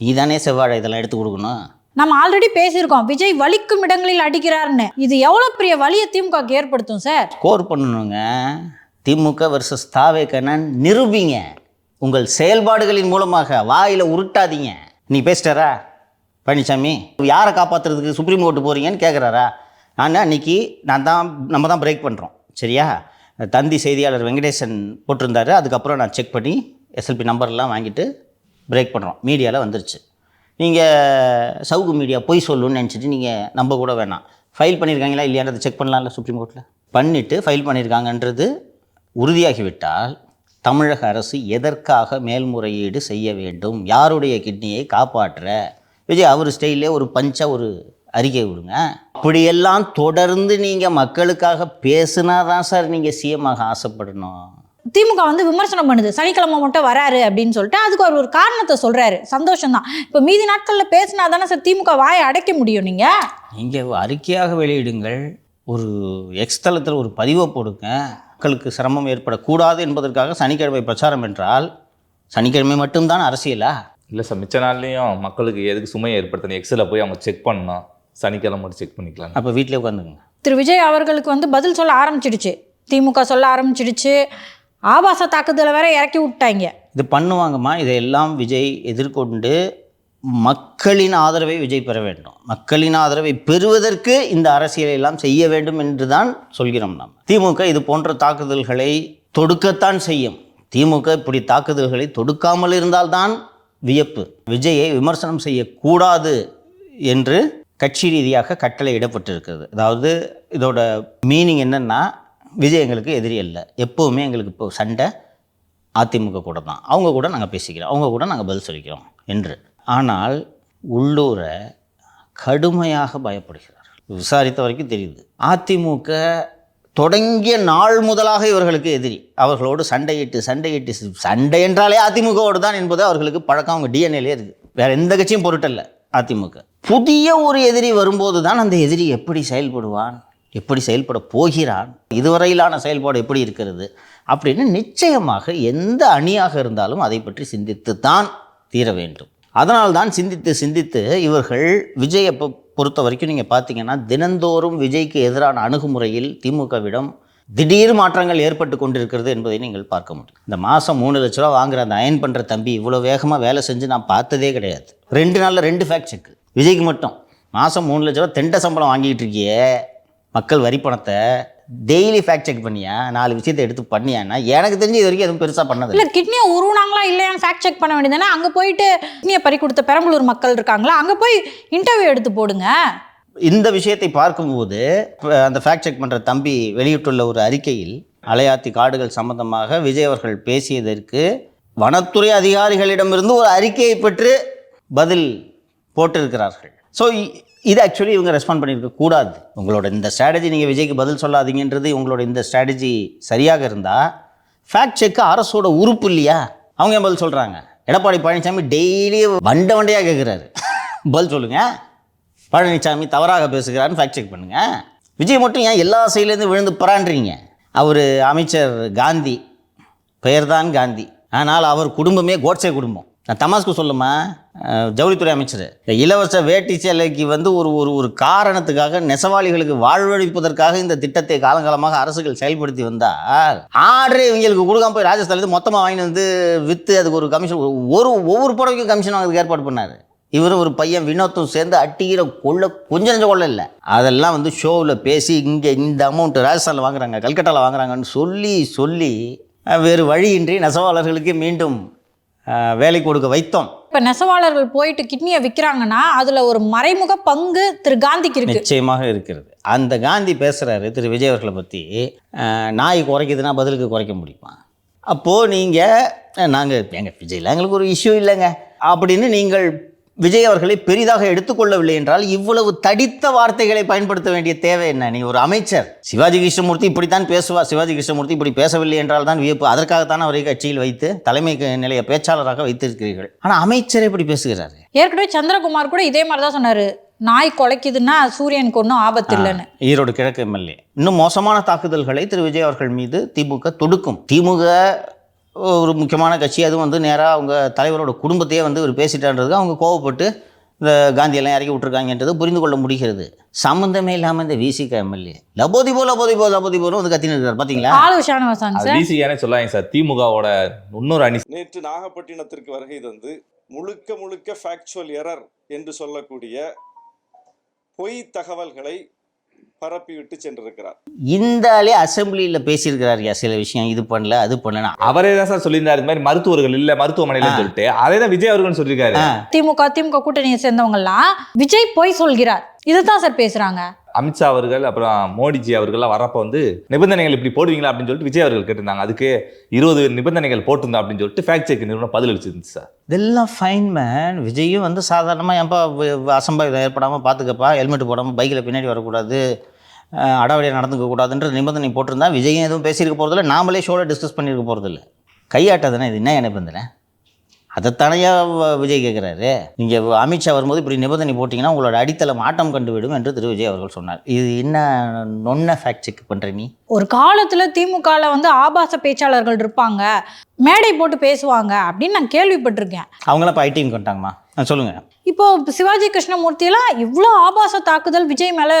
நீ தானே செவ்வாழை இதெல்லாம் எடுத்து கொடுக்கணும். நம்ம ஆல்ரெடி பேசியிருக்கோம், விஜய் வலிக்கும் இடங்களில் அடிக்கிறாருன்னு. இது எவ்வளோ பெரிய வலியை திமுக ஏற்படுத்தும் சார்? ஸ்கோர் பண்ணணுங்க. திமுக வர்சஸ் தாவேக்கான நிரூபிங்க உங்கள் செயல்பாடுகளின் மூலமாக. வாயில் உருட்டாதீங்க. நீ பேசிட்டாரா பழனிசாமி? யாரை காப்பாற்றுறதுக்கு சுப்ரீம் கோர்ட்டு போகிறீங்கன்னு கேட்குறாரா? அன்றைக்கி நம்ம தான் பிரேக் பண்ணுறோம். சரியா? தந்தி செய்தியாளர் வெங்கடேசன் போட்டிருந்தாரு. அதுக்கப்புறம் நான் செக் பண்ணி எஸ்எல்பி நம்பர்லாம் வாங்கிட்டு பிரேக் பண்ணுறோம். மீடியாவில் வந்துருச்சு. நீங்கள் சவுக்கு மீடியா பொய் சொல்லுன்னு நினச்சிட்டு நீங்கள் நம்ப கூட வேணாம். ஃபைல் பண்ணியிருக்காங்களா இல்லையான்றதை செக் பண்ணலாம்ல சுப்ரீம் கோர்ட்டில். பண்ணிவிட்டு ஃபைல் பண்ணியிருக்காங்கன்றது உறுதியாகிவிட்டால் தமிழக அரசு எதற்காக மேல்முறையீடு செய்ய வேண்டும்? யாருடைய கிட்னியை காப்பாற்ற? விஜய் அவர் ஸ்டைலே ஒரு ஒரு அறிக்கை விடுங்க. அப்படியெல்லாம் தொடர்ந்து நீங்கள் மக்களுக்காக பேசுனா தான் சார் நீங்கள் சிஎம்மாக ஆசைப்படணும். திமுக வந்து விமர்சனம் பண்ணுது, சனிக்கிழமை மட்டும் வராரு அப்படின்னு சொல்லிட்டு. அதுக்கு அவர் ஒரு காரணத்தை சொல்றாரு. சந்தோஷம் தான். இப்போ மீதி நாட்களில் பேசினா தானே சார் திமுக வாயை அடைக்க முடியும். நீங்கள் அறிக்கையாக வெளியிடுங்கள். ஒரு எக்ஸ் தளத்தில் ஒரு பதிவை போடுங்க. மக்களுக்கு சிரமம் ஏற்படக்கூடாது என்பதற்காக சனிக்கிழமை பிரச்சாரம் என்றால் சனிக்கிழமை மட்டும்தான் அரசியலா? இல்லை சார், மிச்ச நாள்லேயும் மக்களுக்கு எதுக்கு சுமையை ஏற்படுத்தணும்? எக்ஸில் போய் அவங்க செக் பண்ணணும். சனிக்கிழமை மட்டும் செக் பண்ணிக்கலாம். அப்போ வீட்டிலே உட்காந்துங்க. திரு விஜய் அவர்களுக்கு வந்து பதில் சொல்ல ஆரம்பிச்சிடுச்சு. திமுக சொல்ல ஆரம்பிச்சிடுச்சு. ஆபாச தாக்குதலை வேற இறக்கி விட்டாங்க. இது பண்ணுவாங்கம்மா. இதையெல்லாம் விஜய் எதிர்கொண்டு மக்களின் ஆதரவை விஜய் பெற வேண்டும். மக்களின் ஆதரவை பெறுவதற்கு இந்த அரசியலை எல்லாம் செய்ய வேண்டும் என்று தான் சொல்கிறோம். நாம் திமுக இது போன்ற தாக்குதல்களை தொடுக்கத்தான் செய்யும். திமுக இப்படி தாக்குதல்களை தொடுக்காமல் இருந்தால்தான் வியப்பு. விஜயை விமர்சனம் செய்யக்கூடாது என்று கட்சி ரீதியாக கட்டளை இடப்பட்டிருக்கிறது. அதாவது இதோட மீனிங் என்னென்னா, விஜய் எங்களுக்கு எதிரி அல்ல. எப்போவுமே எங்களுக்கு இப்போ சண்டை அதிமுக கூட தான். அவங்க கூட நாங்கள் பேசிக்கிறோம், அவங்க கூட நாங்கள் பதில் சொல்லிக்கிறோம் என்று. ஆனால் உள்ளூரை கடுமையாக பயப்படுகிறார். விசாரித்த வரைக்கும் தெரியுது. அதிமுக தொடங்கிய நாள் முதலாக இவர்களுக்கு எதிரி. அவர்களோடு சண்டையிட்டு சண்டை என்றாலே அதிமுகவோடு தான் என்பது அவர்களுக்கு பழக்கம். அவங்க டிஎன்ஏலே இருக்குது. வேறு எந்த கட்சியும் பொருட்டல்ல அதிமுக. புதிய ஒரு எதிரி வரும்போது தான் அந்த எதிரி எப்படி செயல்படுவான், எப்படி செயல்பட போகிறான், இதுவரையிலான செயல்பாடு எப்படி இருக்கிறது அப்படின்னு நிச்சயமாக எந்த அணியாக இருந்தாலும் அதை பற்றி சிந்தித்து தான் தீர வேண்டும். அதனால்தான் சிந்தித்து இவர்கள் விஜயை பொறுத்த வரைக்கும் நீங்கள் பார்த்தீங்கன்னா தினந்தோறும் விஜய்க்கு எதிரான அணுகுமுறையில் திமுகவிடம் திடீர் மாற்றங்கள் ஏற்பட்டு கொண்டிருக்கிறது என்பதை நீங்கள் பார்க்க முடியும். இந்த மாதம் 3 லட்ச ரூபா வாங்குற அந்த அயன் பண்ணுற தம்பி இவ்வளோ வேகமாக வேலை செஞ்சு நான் பார்த்ததே கிடையாது. 2 நாளில் 2 ஃபேக்ட் செக். விஜய்க்கு மட்டும் மாதம் 3 லட்ச ரூபா தெண்ட சம்பளம் வாங்கிட்டு இருக்கியே, மக்கள் வரி பணத்தை டெய்லி ஃபேக்ட் செக் பண்ணியா, 4 விஷயத்தை எடுத்து பண்ணியான்னா எனக்கு தெரிஞ்சு இது வரைக்கும் எதுவும் பெருசாக பண்ணது இல்லை. கிட்னியை உருவாங்களா இல்லையான்னு ஃபேக்ட் செக் பண்ண வேண்டியதானே. அங்கே போயிட்டு கிட்னியை பறி கொடுத்த பெரம்பலூர் மக்கள் இருக்காங்களா, அங்கே போய் இன்டர்வியூ எடுத்து போடுங்க. இந்த விஷயத்தை பார்க்கும்போது அந்த ஃபேக்ட் செக் பண்ணுற தம்பி வெளியிட்டுள்ள ஒரு அறிக்கையில் அலையாத்தி காடுகள் சம்பந்தமாக விஜய் அவர்கள் பேசியதற்கு வனத்துறை அதிகாரிகளிடமிருந்து ஒரு அறிக்கையை பெற்று பதில் போட்டிருக்கிறார்கள். ஸோ இது ஆக்சுவலி இவங்க ரெஸ்பாண்ட் பண்ணியிருக்க கூடாது. உங்களோட இந்த ஸ்ட்ராட்டஜி நீங்கள் விஜய்க்கு பதில் சொல்லாதீங்கன்றது உங்களோட இந்த ஸ்ட்ராட்டஜி சரியாக இருந்தால் ஃபேக்ட் செக்கு அரசோட உறுப்பு இல்லையா? அவங்க ஏன் பதில் சொல்கிறாங்க? எடப்பாடி பழனிசாமி டெய்லி வண்டையாக கேட்குறாரு, பதில் சொல்லுங்கள். பழனிசாமி தவறாக பேசுகிறாருன்னு ஃபேக்ட் செக் பண்ணுங்கள். விஜய் மட்டும் ஏன் எல்லா சைட்லேருந்து விழுந்து பரான்றீங்க? அவர் அமைச்சர் காந்தி, பெயர்தான் காந்தி, ஆனால் அவர் குடும்பமே கோட்சே குடும்பம். நான் தமாஸ்க்கு சொல்லுமா, ஜவுளித்துறை அமைச்சர் இந்த இலவச வேட்டி சேலைக்கு வந்து ஒரு காரணத்துக்காக நெசவாளிகளுக்கு வாழ்வழிப்பதற்காக இந்த திட்டத்தை காலங்காலமாக அரசுகள் செயல்படுத்தி வந்தால் ஆர்டரே இவங்களுக்கு கொடுக்காம போய் ராஜஸ்தான்லேருந்து மொத்தமாக வாங்கி வந்து விற்று அதுக்கு ஒரு கமிஷன், ஒவ்வொரு புடவைக்கும் கமிஷன் வாங்கிறதுக்கு ஏற்பாடு பண்ணார். இவரும் ஒரு பையன் வினோத்தும் சேர்ந்து அட்டிக்கிற கொஞ்சம் நெஞ்ச கொள்ள இல்லை. அதெல்லாம் வந்து ஷோவில் பேசி இங்கே இந்த அமௌண்ட்டு ராஜஸ்தானில் வாங்குறாங்க, கல்கட்டாவில் வாங்குறாங்கன்னு சொல்லி வேறு வழியின்றி நெசவாளர்களுக்கு மீண்டும் வேலை கொடுக்க வைத்தோம். இப்போ நெசவாளர்கள் போயிட்டு கிட்னியை விற்கிறாங்கன்னா அதில் ஒரு மறைமுக பங்கு திரு காந்திக்கு இருக்கு. நிச்சயமாக இருக்கிறது. அந்த காந்தி பேசுகிறாரு திரு விஜய் அவர்களை பற்றி, நாய் குறைக்குதுன்னா பதிலுக்கு குறைக்க முடியுமா? அப்போது நீங்கள் நாங்கள் எங்கள் விஜயில் எங்களுக்கு ஒரு இஷ்யூ இல்லைங்க அப்படின்னு நீங்கள் விஜய் அவர்களை பெரிதாக எடுத்துக்கொள்ளவில்லை என்றால் இவ்வளவு தடித்த வார்த்தைகளை பயன்படுத்த வேண்டிய தேவை என்ன? நீ ஒரு அமைச்சர். சிவாஜி கிருஷ்ணமூர்த்தி இப்படித்தான் பேசுவார், சிவாஜி கிருஷ்ணமூர்த்தி இப்படி பேசவில்லை என்றால் தான் வியப்பு. அதற்காகத்தான் அவரை கட்சியில் வைத்து தலைமை நிலைய பேச்சாளராக வைத்திருக்கிறீர்கள். ஆனால் அமைச்சரே இப்படி பேசுகிறாரு. ஏற்கனவே சந்திரகுமார் கூட இதே மாதிரி தான் சொன்னார், நாய் குலைக்குதுன்னா சூரியனுக்கு ஒன்றும் ஆபத்து இல்லைன்னு. ஈரோடு கிழக்கு எம்எல்ஏ. இன்னும் மோசமான தாக்குதல்களை திரு விஜய் அவர்கள் மீது திமுக தொடுக்கும். திமுக ஒரு முக்கியமான கட்சி, அதுவும் வந்து நேராக அவங்க தலைவரோட குடும்பத்தையே வந்து ஒரு பேசிட்டான்றது அவங்க கோவப்பட்டு இந்த காந்தியெல்லாம் இறக்கி விட்டுருக்காங்கன்றது புரிந்து கொள்ள முடிகிறது. சம்மந்தமே இல்லாமல் இந்த விசிக எம்எல்ஏ லபோதிபோன்னு வந்து கத்தின்னு இருக்காரு. பார்த்தீங்களா? விசிகானே சொல்லாங்க சார். திமுகவோட இன்னொரு அணி நேற்று நாகப்பட்டினத்திற்கு வருகை தந்து முழுக்க ஃபேக்சுவல் எரர் என்று சொல்லக்கூடிய பொய் தகவல்களை பரப்பிவிட்டு சென்றிருக்கிறார். இந்த ஆளே அசம்பிளியில் பேசியிருக்கிறார், சில விஷயம் இது பண்ணல அது பண்ணல. அவரே தான் சார் சொல்லியிருந்தாரு இந்த மாதிரி மருத்துவர்கள் இல்ல மருத்துவமனையில சொல்லிட்டு. அதே தான் விஜய் அவர்கள் சொல்லியிருக்காரு. திமுக கூட்டணியை சேர்ந்தவங்க எல்லாம் விஜய் பொய் சொல்கிறார் இதுதான் சார் பேசுறாங்க. அமித்ஷா அவர்கள் அப்புறம் மோடிஜி அவர்கள்லாம் வரப்ப வந்து நிபந்தனைகள் இப்படி போடுவீங்களா அப்படின்னு சொல்லிட்டு விஜய் அவர்கள் கேட்டிருந்தாங்க. அதுக்கு 20 நிபந்தனைகள் போட்டிருந்தா அப்படின்னு சொல்லிட்டு ஃபேக்ட் செக் நிறுவனம் பதில் அளிச்சிருந்துச்சு சார். இதெல்லாம் ஃபைன் மேன். விஜயும் வந்து சாதாரணமாக ஏன்பா அசம்பாவிதம் ஏற்படாமல் பார்த்துக்கப்பா, ஹெல்மெட் போடாமல் பைக்கில் பின்னாடி வரக்கூடாது, அடாவடியாக நடந்துக்க கூடாதுன்ற நிபந்தனை போட்டிருந்தா விஜயும் எதுவும் பேசியிருக்க போகிறதில்ல, நாமளே ஷோவில் டிஸ்கஸ் பண்ணியிருக்க போகிறதில்ல. கையாட்டாதுன்னா இது என்ன நிபந்தனை? அதைத்தானையா விஜய் கேட்குறாரு. நீங்கள் அமித்ஷா வரும்போது இப்படி நிபந்தனை போட்டிங்கன்னா உங்களோட அடித்தளம் ஆட்டம் கண்டுவிடும் என்று திரு விஜய் அவர்கள் சொன்னார். இது என்ன நொன்ன ஃபேக்ட் செக் பண்ணுற நீ? ஒரு காலத்தில் திமுகவில் வந்து ஆபாச பேச்சாளர்கள் இருப்பாங்க, மேடை போட்டு பேசுவாங்க அப்படின்னு நான் கேள்விப்பட்டிருக்கேன். அவங்களாம் இப்போ ஐடியும் கொண்டாங்கம்மா, சொல்லுங்கள். இப்போ சிவாஜி கிருஷ்ணமூர்த்தியெல்லாம் இவ்வளோ ஆபாச தாக்குதல் விஜய் மேலே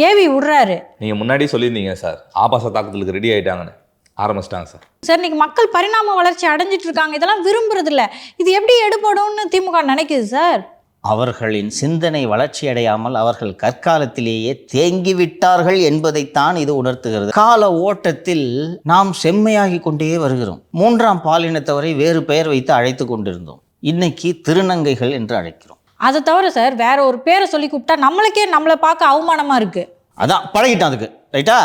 ஏவி விடுறாரு. நீங்கள் முன்னாடியே சொல்லியிருந்தீங்க சார், ஆபாச தாக்குதலுக்கு ரெடி ஆகிட்டாங்கன்னு ஆரம்பிச்சிட்டாங்க சார். சார் இன்னைக்கு மக்கள் பரிணாம வளர்ச்சி அடைஞ்சிட்டு இருக்காங்க, இதெல்லாம் விரும்புறது இல்லை. இது எப்படி எடுபடும்னு திமுக நினைக்குது சார்? அவர்களின் சிந்தனை வளர்ச்சி அடையாமல் அவர்கள் கற்காலத்திலேயே தேங்கிவிட்டார்கள் என்பதைத்தான் இது உணர்த்துகிறது. கால ஓட்டத்தில் நாம் செம்மையாகி கொண்டே வருகிறோம். 3ஆம் பாலினத்தவரை வேறு பெயர் வைத்து அழைத்து கொண்டிருந்தோம். இன்னைக்கு திருநங்கைகள் என்று அழைக்கிறோம். அதை தவிர சார் வேற ஒரு பேரை சொல்லி கூப்பிட்டா நம்மளை பார்க்க அவமானமா இருக்கு. அதான் பழகிட்டோம் அதுக்கு, ரைட்டா?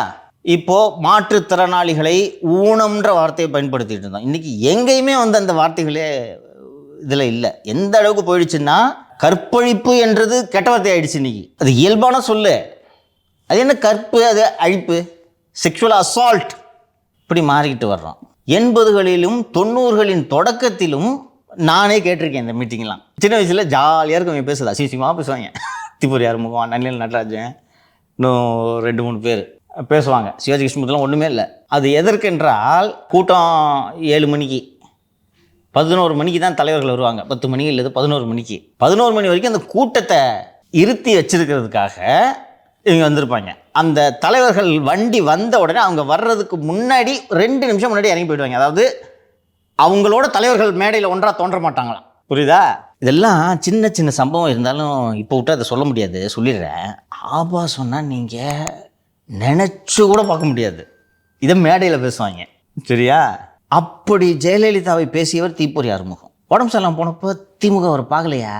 இப்போது மாற்றுத்திறனாளிகளை ஊனம்ன்ற வார்த்தையை பயன்படுத்திட்டு இருந்தோம். இன்றைக்கி எங்கேயுமே வந்து அந்த வார்த்தைகளே இதில் இல்லை. எந்த அளவுக்கு போயிடுச்சுன்னா கற்பழிப்பு என்றது கெட்ட வார்த்தை ஆயிடுச்சு. இன்றைக்கி அது இயல்பான சொல்லு. அது என்ன கற்பு, அது அழிப்பு, செக்ஷுவல் அசால்ட், இப்படி மாறிக்கிட்டு வர்றோம். 80களிலும் 90களின் தொடக்கத்திலும் நானே கேட்டிருக்கேன் இந்த மீட்டிங்லாம். சின்ன வயசில் ஜாலியாக இருக்கும், பேசுறது அசிங்கமாக பேசுவாங்க. திபுரி அறுமுகம், நன்னில் நடராஜன், இன்னும் 2-3 பேர் பேசுவாங்க. சிவாஜி கிருஷ்ணமூர்த்திலாம் ஒன்றுமே இல்லை. அது எதற்கென்றால் கூட்டம் 7 மணிக்கு 11 மணிக்கு தான் தலைவர்கள் வருவாங்க. 10 மணிக்கு இல்லை 11 மணிக்கு 11 மணி வரைக்கும் அந்த கூட்டத்தை இருத்தி வச்சிருக்கிறதுக்காக இவங்க வந்திருப்பாங்க. அந்த தலைவர்கள் வண்டி வந்த உடனே அவங்க வர்றதுக்கு முன்னாடி 2 நிமிஷம் முன்னாடி இறங்கி போயிடுவாங்க. அதாவது அவங்களோட தலைவர்கள் மேடையில் ஒன்றா தோன்ற மாட்டாங்களாம். புரியுதா? இதெல்லாம் சின்ன சின்ன சம்பவம் இருந்தாலும் இப்போ விட்டு அதை சொல்ல முடியாது, சொல்லிடுறேன். ஆபாசம்னா நீங்கள் நினச்சி கூட பார்க்க முடியாது. இதை மேடையில் பேசுவாங்க, சரியா? அப்படி ஜெயலலிதாவை பேசியவர் தீப்பொறி அறுமுகம். உடம்பு சரியில்லாம போனப்போ திமுக அவர் பார்க்கலையா?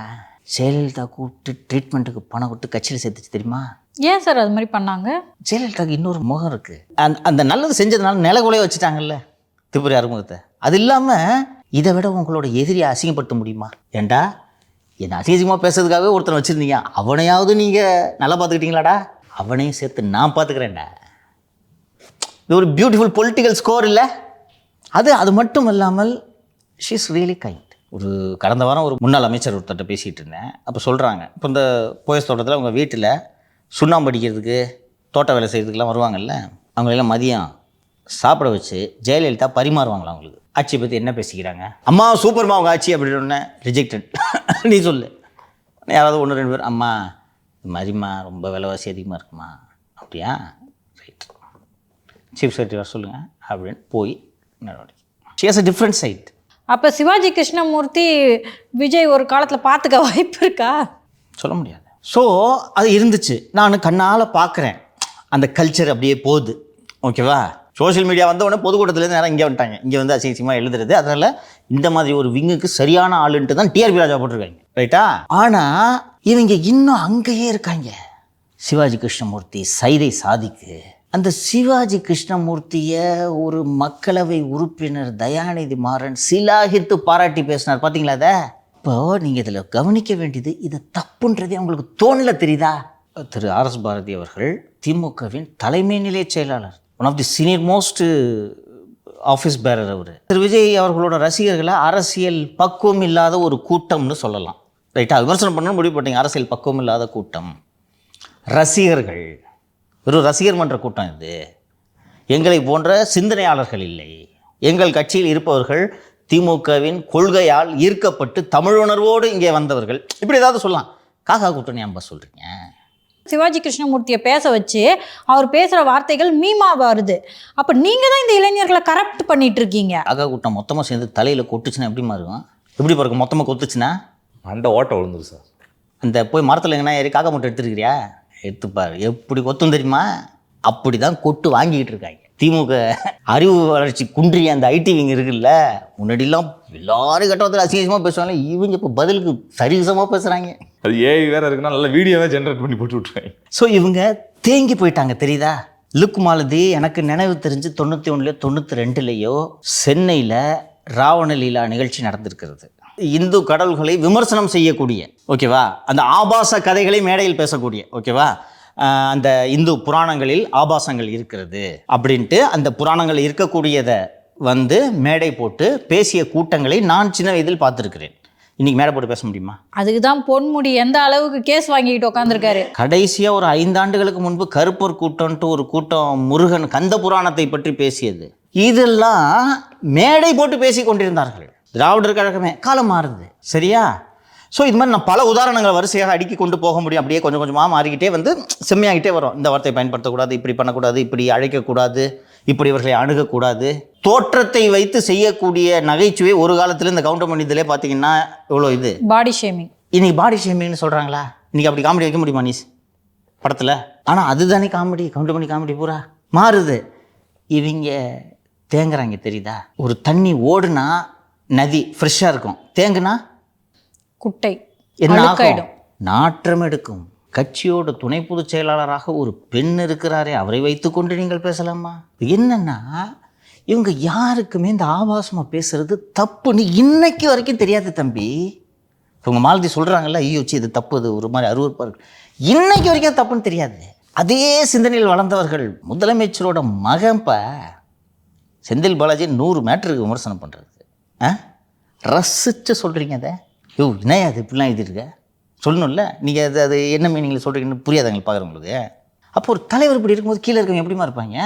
ஜெயலலிதா கூப்பிட்டு ட்ரீட்மெண்ட்டுக்கு பணம் கொடுத்து கட்சியில் சேர்த்துச்சு, தெரியுமா? ஏன் சார் அது மாதிரி பண்ணாங்க? ஜெயலலிதாவுக்கு இன்னொரு முகம் இருக்குது. அந்த நல்லது செஞ்சதுனால நிலகுலைய வச்சுட்டாங்கல்ல தீப்பொறி அறுமுகத்தை. அது இல்லாமல் இதை விட உங்களோட எதிரியை அசிங்கப்படுத்த முடியுமா? ஏண்டா என்ன அசிங்கமாக பேசுறதுக்காகவே ஒருத்தனை வச்சுருந்தீங்க, அவனையாவது நீங்கள் நல்லா பார்த்துக்கிட்டீங்களாடா? அவனையும் சேர்த்து நான் பார்த்துக்கிறேன்டா. இது ஒரு பியூட்டிஃபுல் பொலிட்டிக்கல் ஸ்கோர் இல்லை? அது மட்டும் இல்லாமல் ஷீ இஸ் ரியலி கைண்ட். ஒரு கடந்த வாரம் ஒரு முன்னாள் அமைச்சர் ஒருத்தர்கிட்ட பேசிகிட்டு இருந்தேன். அப்போ சொல்கிறாங்க, இப்போ இந்த போயஸ் தோட்டத்தில் அவங்க வீட்டில் சுண்ணாம்பு அடிக்கிறதுக்கு தோட்ட வேலை செய்கிறதுக்கெலாம் வருவாங்கல்ல, அவங்களெல்லாம் மதியம் சாப்பிட வச்சு ஜெயலலிதா பரிமாறுவாங்களா அவங்களுக்கு. ஆட்சியை பற்றி என்ன பேசிக்கிறாங்க, அம்மா சூப்பர்மா அவங்க ஆட்சி அப்படின்னு ரிஜெக்டட். நீ சொல்லு, யாராவது 1-2 பேர் அம்மா இது மாதிரிம்மா ரொம்ப விலைவாசி அதிகமாக இருக்குமா, அப்படியா, ரைட், சீஃப் செக்ரட்டரி வர சொல்லுங்கள் அப்படின்னு போய் நடவடிக்கை. She has a different side. அப்போ சிவாஜி கிருஷ்ணமூர்த்தி விஜய் ஒரு காலத்தில் பார்த்துக்க வாய்ப்பு இருக்கா? சொல்ல முடியாது. ஸோ அது இருந்துச்சு, நான் கண்ணால் பார்க்குறேன். அந்த கல்ச்சர் அப்படியே போகுது. ஓகேவா? சோஷியல் மீடியா வந்த உடனே பொதுக்கூட்டத்துலேருந்து நேரம் இங்கே வந்துட்டாங்க. இங்கே வந்து அசிங்கமாக எழுதுறது. அதனால் இந்த மாதிரி ஒரு விங்குக்கு சரியான ஆளுன்ட்டு தான் டிஆர்பி ராஜா போட்டிருக்காங்க. ரைட்டா? ஆனால் இவங்க இன்னும் அங்கேயே இருக்காங்க. சிவாஜி கிருஷ்ணமூர்த்தி சைதை சாதிக்கு அந்த சிவாஜி கிருஷ்ணமூர்த்தியை ஒரு மக்களவை உறுப்பினர் தயாநிதி மாறன் சிலாகித்து பாராட்டி பேசினார். பார்த்தீங்களா? அதை இப்போ நீங்கள் இதில் கவனிக்க வேண்டியது, இதை தப்புன்றதே உங்களுக்கு தோணல, தெரியுதா? திரு ஆர்எஸ் பாரதி அவர்கள் திமுகவின் தலைமை நிலைய செயலாளர், one of the senior most office bearer அவர். திரு விஜய் அவர்களோட ரசிகர்களை அரசியல் பக்குவம் இல்லாத ஒரு கூட்டம்னு சொல்லலாம். ரைட்டாக விமர்சனம் பண்ணணும்னு முடிவு பண்ணிங்க. அரசியல் பக்குவம் இல்லாத கூட்டம், ரசிகர்கள், வெறும் ரசிகர் மன்ற கூட்டம் இது. எங்களை போன்ற சிந்தனையாளர்கள் இல்லை. எங்கள் கட்சியில் இருப்பவர்கள் திமுகவின் கொள்கையால் ஈர்க்கப்பட்டு தமிழுணர்வோடு இங்கே வந்தவர்கள், இப்படி ஏதாவது சொல்லலாம். காக்கா கூட்டணி அம்பா சொல்கிறீங்க. சிவாஜி கிருஷ்ணமூர்த்தியை பேச வச்சு அவர் பேசுகிற வார்த்தைகள் மீமா வருது. அப்போ நீங்கள் தான் இந்த இளைஞர்களை கரப்ட் பண்ணிட்டு இருக்கீங்க. காக்கா கூட்டம் மொத்தமாக சேர்ந்து தலையில் கொட்டுச்சுன்னா எப்படி மாறும்? எப்படி பிறகு மொத்தமாக கொத்துச்சுன்னா அந்த ஓட்டை விழுந்துரு சார். அந்த போய் மரத்தில் எங்கன்னா ஏறி காக்கா மூட்டை எடுத்துருக்கிறியா? எடுத்துப்பார், எப்படி கொத்தும் தெரியுமா? அப்படி தான் கொட்டு வாங்கிக்கிட்டு இருக்காங்க. திமுக அறிவு வளர்ச்சி குன்றிய அந்த ஐடி விங் இருக்குல்ல, முன்னாடிலாம் எல்லாரும் கட்டத்தில் அசிங்கமாக பேசுவாங்க. இவங்க இப்போ பதிலுக்கு சரிசமாக பேசுகிறாங்க. அது ஏஐ வேற இருக்குன்னா நல்ல வீடியோவே ஜென்ரேட் பண்ணி போட்டு விட்ருவாங்க. ஸோ இவங்க தேங்கி போயிட்டாங்க, தெரியுதா? லுக் மாலதி எனக்கு நினைவு தெரிஞ்சு 91 92 சென்னையில் ராவணலீலா நிகழ்ச்சி நடந்திருக்கிறது. இந்து கடவுள்களை விமர்சனம் செய்யக்கூடிய, ஓகேவா, அந்த ஆபாச கதைகளை மேடையில் பேசக்கூடிய, ஓகேவா, அந்த இந்து புராணங்களில் ஆபாசங்கள் இருக்கிறது அப்படின்ட்டு அந்த புராணங்கள் இருக்கக்கூடியதை வந்து மேடை போட்டு பேசிய கூட்டங்களை நான் சின்ன வயதில் பார்த்துருக்கிறேன். இன்றைக்கி மேடை போட்டு பேச முடியுமா? அதுக்கு தான் பொன்முடி எந்த அளவுக்கு கேஸ் வாங்கிக்கிட்டு உட்காந்துருக்காரு. கடைசியாக ஒரு 5 ஆண்டுகளுக்கு முன்பு கருப்பர் கூட்டம்ன்ட்டு ஒரு கூட்டம் முருகன் கந்த புராணத்தை பற்றி பேசியது. இதெல்லாம் மேடை போட்டு பேசி கொண்டிருந்தார்கள். திராவிடர் கழகமே. காலம் மாறுது, சரியா? ஸோ இது மாதிரி நான் பல உதாரணங்களை வரிசையாக அடுக்கி கொண்டு போக முடியும். அப்படியே கொஞ்சம் கொஞ்சமாக மாறிக்கிட்டே வந்து செம்மையாகிட்டே வரும். இந்த வார்த்தையை பயன்படுத்தக்கூடாது, இப்படி பண்ணக்கூடாது, இப்படி அழைக்கக்கூடாது, இப்படி இவர்களை அணுகக்கூடாது. தோற்றத்தை வைத்து செய்யக்கூடிய நகைச்சுவை ஒரு காலத்தில் இந்த கவுண்டமணி இதிலே பார்த்தீங்கன்னா இவ்வளோ இது பாடி ஷேமிங். இன்னைக்கு பாடி ஷேமிங்னு சொல்கிறாங்களா? இன்றைக்கி அப்படி காமெடி வைக்க முடியுமா நீஸ் படத்தில்? ஆனால் அதுதானே காமெடி. கவுண்டமணி காமெடி பூரா மாறுது. இவங்க தேங்குறாங்க, தெரியுதா? ஒரு தண்ணி ஓடுனா நதி ஃப்ரெஷ்ஷாக இருக்கும், தேங்குனா குட்டை என்ன ஆகும்? நாற்றம் எடுக்கும். கட்சியோட துணை பொதுச் செயலாளராக ஒரு பெண் இருக்கிறாரே, அவரை வைத்துக்கொண்டு நீங்கள் பேசலாமா? என்னன்னா இவங்க யாருக்குமே இந்த ஆபாசமாக பேசுறது தப்புன்னு இன்னைக்கு வரைக்கும் தெரியாது தம்பி. இவங்க மாலதி சொல்கிறாங்கல்ல, ஐயோ இது தப்பு, அது ஒரு மாதிரி அருவருப்பாக இருக்கு. இன்னைக்கு வரைக்கும் தப்புன்னு தெரியாது. அதே சிந்தனையில் வளர்ந்தவர்கள். முதலமைச்சரோட மகன்ப்ப செந்தில் பாலாஜி 100 மேட்டருக்கு விமர்சனம் பண்ணுறது, ரசிச்சு சொல்கிறீங்க. அதை யோ என்ன அது இப்படிலாம் எழுதிருக்க சொல்லணும்ல. நீங்கள் அது என்ன மீனிங்கில் சொல்கிறீங்கன்னு புரியாது எங்களுக்கு பார்க்குறவங்களுக்கு. அப்போ ஒரு தலைவர் இப்படி இருக்கும்போது கீழே இருக்கவங்க எப்படிமா இருப்பாங்க?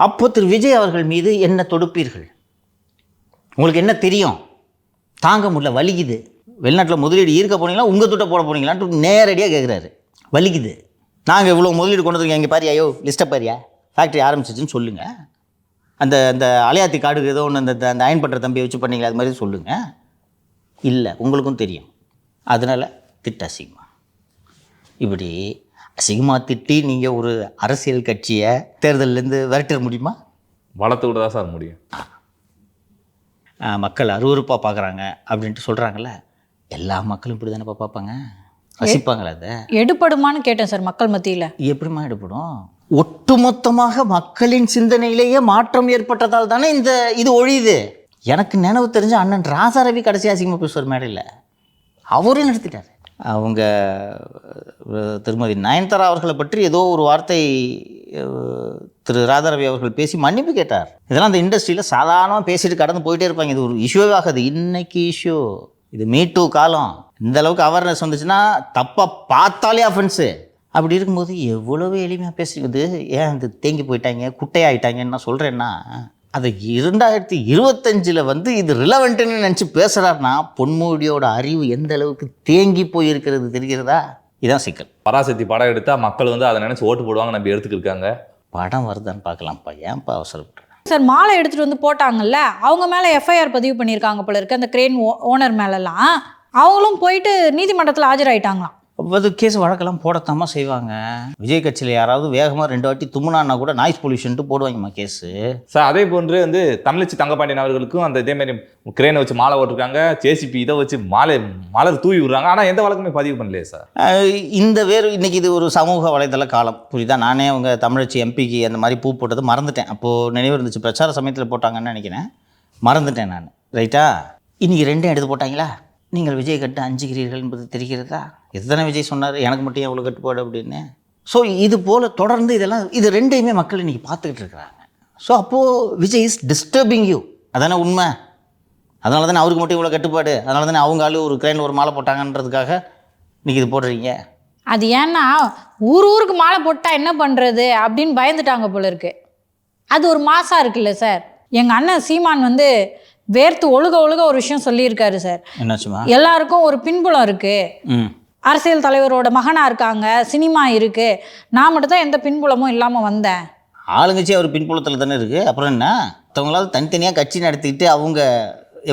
அப்போ திரு விஜய் அவர்கள் மீது என்ன தொடுப்பீர்கள்? உங்களுக்கு என்ன தெரியும்? தாங்க முடியல, வலிக்குது. வெளிநாட்டில் முதலீடு ஈர்க்க போனீங்களா, உங்கள் துட்டை போட போனீங்களான்ட்டு நேரடியாக கேட்குறாரு. வலிக்குது, நாங்கள் இவ்வளோ முதலீடு கொண்டு வந்துருக்கோம், எங்கே பாரியா, ஐயோ லிஸ்ட்டை பாரியா, ஃபேக்ட்ரி ஆரம்பிச்சிச்சுன்னு சொல்லுங்கள். அந்த அந்த அலையாத்தி காடுக்கு ஏதோ ஒன்று அந்த அந்த அயன் பண்ணுற தம்பியை வச்சு பண்ணீங்களா, அது மாதிரி சொல்லுங்கள். இல்லை, உங்களுக்கும் தெரியும். அதனால் திட்ட அசிங்கமா, இப்படி அசிங்கமாக திட்டி நீங்கள் ஒரு அரசியல் கட்சியை தேர்தலேருந்து விரட்டிட முடியுமா? வளர்த்து விட தான் சார் முடியும். மக்கள் அருவருப்பாக பார்க்குறாங்க அப்படின்ட்டு சொல்கிறாங்கல்ல, எல்லா மக்களும் இப்படி தானேப்பா பார்ப்பாங்க, ரசிப்பாங்களா? அதை எடுப்படுமான்னு கேட்டேன் சார் மக்கள் மத்தியில். எப்படிமா எடுப்படும்? ஒட்டுமொத்தமாக மக்களின் சிந்தனையிலேயே மாற்றம் ஏற்பட்டதால் தானே இது ஒழியுது. எனக்கு நினைவு தெரிஞ்ச அண்ணன் ராசாரவி கடைசி அசிங்கமாக பேசுவார் மேடையில், அவரே நடத்திட்டார். அவங்க திருமதி நயன்தாரா அவர்களை பற்றி ஏதோ ஒரு வார்த்தை திரு ராதாரவி அவர்கள் பேசி மன்னிப்பு கேட்டார். இதெல்லாம் அந்த இண்டஸ்ட்ரியில் சாதாரணமாக பேசிட்டு கடந்து போயிட்டே இருப்பாங்க. இது ஒரு இஷ்யூவே ஆகாது. இன்னைக்கு இஷ்யூ இது மீ2 காலம். இந்த அளவுக்கு அவேர்னஸ் வந்துச்சுன்னா தப்பாக பார்த்தாலே அஃபென்ஸு. அப்படி இருக்கும்போது எவ்வளவு எளிமையாக பேசுகிறது. ஏன் இது தேங்கி போயிட்டாங்க குட்டையாயிட்டாங்கன்னு நான் சொல்கிறேன்னா, அது 2025 வந்து இது ரிலவெண்ட்டுன்னு நினச்சி பேசுகிறாருன்னா பொன்முடியோட அறிவு எந்த அளவுக்கு தேங்கி போயிருக்கிறது தெரிகிறதா? இதான் சிக்கல். பராசக்தி படம் எடுத்தால் மக்கள் வந்து அதை நினச்சி ஓட்டு போடுவாங்க, நம்ம எடுத்துக்கிருக்காங்க. படம் வருதான்னு பார்க்கலாம்ப்பா, ஏன்ப்பா அவசரப்படுறேன்? சார் மாலை எடுத்துகிட்டு வந்து போட்டாங்கல்ல, அவங்க மேலே எஃப்ஐஆர் பதிவு பண்ணியிருக்காங்க போல இருக்கு. அந்த கிரேன் ஓனர் மேலெல்லாம் அவங்களும் போயிட்டு நீதிமன்றத்தில் ஆஜராயிட்டாங்களாம். அது கேஸ் வழக்கெல்லாம் போடத்தாமா செய்வாங்க. விஜய் கட்சியில் யாராவது வேகமாக 2 வாட்டி தும்முனான்னா கூட நாய்ஸ் பொல்யூஷன்ட்டு போடுவாங்கம்மா கேஸு. சார் அதே போன்று வந்து தமிழச்சி தங்கப்பாண்டியன் அவர்களுக்கும் அந்த இதேமாரி கிரேனை வச்சு மாலை ஓட்டிருக்காங்க, ஜேசிபி இதை வச்சு மலர் தூவி விடுறாங்க. ஆனால் எந்த வழக்குமே பதிவு பண்ணலையே சார். இந்த இன்றைக்கி இது ஒரு சமூக வலைதள காலம், புரியுதா? நானே அவங்க தமிழச்சி எம்பிக்கு அந்த மாதிரி பூ போட்டது மறந்துட்டேன். அப்போது நினைவு இருந்துச்சு, பிரச்சார சமயத்தில் போட்டாங்கன்னு நினைக்கிறேன், மறந்துட்டேன் நான். ரைட்டா? இன்றைக்கி 2 எடுத்து போட்டாங்களா? நீங்கள் விஜய் கட்டு அஞ்சுகிறீர்கள் என்பது தெரிகிறதா? இதுதானே விஜய் சொன்னார், எனக்கு மட்டும் எவ்வளோ கட்டுப்பாடு அப்படின்னு. ஸோ இது போல் தொடர்ந்து இது 2யுமே மக்கள் இன்றைக்கி பார்த்துக்கிட்டு இருக்கிறாங்க. ஸோ அப்போது விஜய் இஸ் டிஸ்டர்பிங் யூ, அதானே உண்மை. அதனால தானே அவருக்கு மட்டும் இவ்வளோ கட்டுப்பாடு, அதனால தானே அவங்க ஆளு ஒரு கிரைனில் ஒரு மாலை போட்டாங்கன்றதுக்காக இன்றைக்கி இது போடுறீங்க. அது ஏன்னா ஊருக்கு மாலை போட்டால் என்ன பண்ணுறது அப்படின்னு பயந்துட்டாங்க போல இருக்கு. அது ஒரு மாசாக இருக்குல்ல சார். எங்கள் அண்ணன் சீமான் வந்து வேர்த்து ஒழுக ஒரு விஷயம் சொல்லியிருக்காரு சார். என்னாச்சுமா? எல்லாருக்கும் ஒரு பின்புலம் இருக்குது, அரசியல் தலைவரோட மகனாக இருக்காங்க, சினிமா இருக்குது, நான் மட்டும் தான் எந்த பின்புலமும் இல்லாமல் வந்தேன். ஆளுங்கட்சி அவர் பின்புலத்தில் தானே இருக்குது. அப்புறம் என்ன, மற்றவங்களாவது தனித்தனியாக கட்சி நடத்திக்கிட்டு அவங்க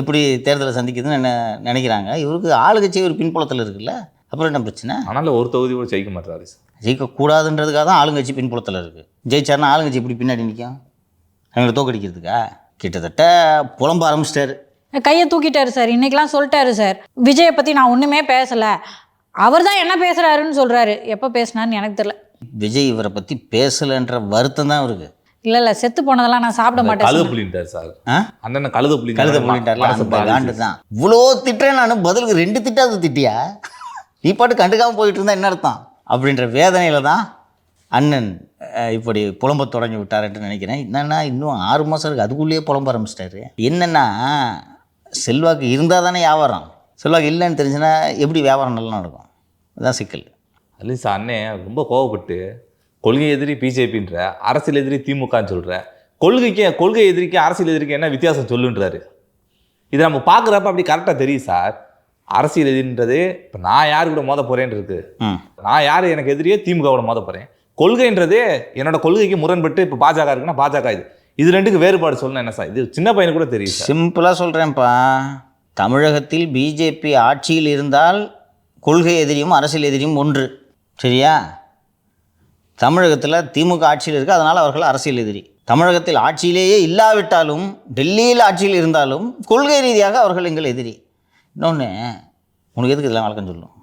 எப்படி தேர்தலை சந்திக்குதுன்னு என்ன நினைக்கிறாங்க. இவருக்கு ஆளுங்கட்சி ஒரு பின்புலத்தில் இருக்குல்ல, அப்புறம் என்ன பிரச்சனை? ஆனால் ஒரு தொகுதி கூட ஜெயிக்க மாட்டாரு சார். ஜெயிக்கக்கூடாதுன்றதுக்காக தான் ஆளுங்கட்சி பின்புலத்தில் இருக்குது. ஜெயிச்சாருன்னா ஆளுங்கட்சி இப்படி பின்னாடி நிற்கும் அவங்களை தோக்கடிக்கிறதுக்கா? கிட்டத்தட்ட புலம்ப ஆரம்பிச்சிட்டாரு, கையை தூக்கிட்டாரு சார். இன்னைக்கெல்லாம் சொல்லிட்டாரு சார், விஜயை பற்றி நான் ஒன்றுமே பேசலை, அவர் தான் என்ன பேசுகிறாருன்னு சொல்கிறாரு. எப்போ பேசினாருன்னு எனக்கு தெரியல. விஜய் இவரை பற்றி பேசலைன்ற வருத்தம் தான் இருக்குது. இல்லை செத்து போனதெல்லாம் நான் சாப்பிட மாட்டேன். கழுத புள்ளிட்டார் சார். அண்ணன் கழுத புள்ளிட்டார். தான் இவ்வளோ திட்டுறேன் நான், பதிலுக்கு 2 திட்டாவது திட்டியா? நீ பாட்டு கண்டுக்காமல் போயிட்டு இருந்தா என்ன அர்த்தம்? அப்படின்ற வேதனையில் தான் அண்ணன் இப்படி புலம்ப தொடங்கி விட்டாருன்னு நினைக்கிறேன். என்னென்னா இன்னும் 6 மாதம் இருக்குது, அதுக்குள்ளேயே புலம்ப ஆரம்பிச்சிட்டாரு. என்னென்னா செல்வாக்கு இருந்தால் தானே வியாபாரம், செல்வாக்கு இல்லைன்னு தெரிஞ்சுன்னா எப்படி வியாபாரம் நல்லா நடக்கும்? அதுதான் சிக்கல். அதுலேயும் சார் அண்ணன் ரொம்ப கோவப்பட்டு கொள்கை எதிரி பிஜேபின்ற, அரசியல் எதிரி திமுகன்னு சொல்கிற, கொள்கை எதிரிக்கு அரசியல் எதிரிக்கு என்ன வித்தியாசம் சொல்லுன்றாரு. இதை நம்ம பார்க்குறப்ப அப்படி கரெக்டாக தெரியும் சார். அரசியல் எதிரின்றது இப்போ நான் யாரு கூட மோத போகிறேன்றது, நான் யார் எனக்கு எதிரியே திமுகவோட மோத போகிறேன். கொள்கைன்றதே என்னோட கொள்கைக்கு முரண்பட்டு இப்போ பாஜக இருக்குன்னா பாஜக இது 2க்கு வேறுபாடு சொல்லணும் என்ன சார்? இது சின்ன பையனு கூட தெரியும். சிம்பிளாக சொல்கிறேன்ப்பா, தமிழகத்தில் பிஜேபி ஆட்சியில் இருந்தால் கொள்கை எதிரியும் அரசியல் எதிரியும் ஒன்று, சரியா? தமிழகத்தில் திமுக ஆட்சியில் இருக்குது, அதனால் அவர்கள் அரசியல் எதிரி. தமிழகத்தில் ஆட்சியிலேயே இல்லாவிட்டாலும் டெல்லியில் ஆட்சியில் இருந்தாலும் கொள்கை ரீதியாக அவர்கள் எங்கள் எதிரி. இன்னொன்று, உனக்கு எதுக்கு இதெல்லாம் வழக்கம் சொல்லும்?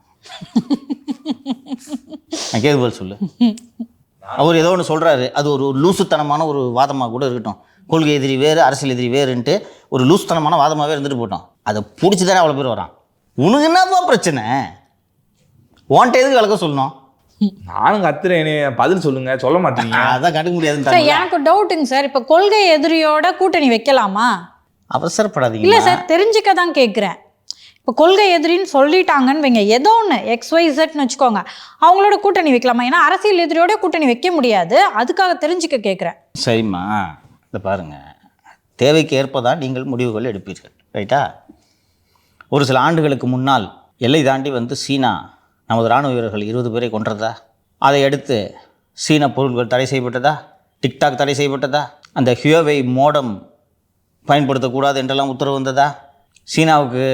நான் கேது போல் சொல்லு. அவர் ஏதோ ஒன்று சொல்கிறாரு, அது ஒரு லூசுத்தனமான ஒரு வாதமாக கூட இருக்கட்டும். கொள்கை எதிரி வேறு அரசியல் எதிரி வேறுன்ட்டு ஒரு லூசுத்தனமான வாதமாகவே இருந்துட்டு போட்டோம். அதை பிடிச்சி தானே அவ்வளோ பேர் வரான். உனக்கு என்னப்பா பிரச்சனை? உன்ட்ட எதுக்கு விளக்கம் சொல்லணும்? நானும் கத்துறேன், பதில் சொல்லுங்க. சொல்ல மாட்டீங்க. அதான் கண்டுக்க முடியாதுன்னு எனக்கு டவுட்டுங்க சார். இப்போ கொள்கை எதிரியோட கூட்டணி வைக்கலாமா? அவசரப்படாதீங்க. இல்லை சார், தெரிஞ்சுக்க தான் கேட்குறேன். இப்போ கொள்கை எதிரின்னு சொல்லிட்டாங்கன்னு வைங்க, ஏதோ ஒன்று XYZன்னு வச்சுக்கோங்க, அவங்களோட கூட்டணி வைக்கலாமா? ஏன்னா அரசியல் எதிரியோட கூட்டணி வைக்க முடியாது, அதுக்காக தெரிஞ்சுக்க கேட்குறேன். சரிம்மா, இதை பாருங்கள், தேவைக்கு ஏற்பதான் நீங்கள் முடிவுகள் எடுப்பீர்கள், ரைட்டா? ஒரு சில ஆண்டுகளுக்கு முன்னால் எல்லை தாண்டி வந்து சீனா நமது இராணுவ வீரர்கள் 20 பேரை கொன்றதா? அதை அடுத்து சீன பொருட்கள் தடை செய்யப்பட்டதா? டிக்டாக் தடை செய்யப்பட்டதா? அந்த ஹியோவை மோடம் பயன்படுத்தக்கூடாது என்றெல்லாம் உத்தரவு வந்ததா? சீனாவுக்கு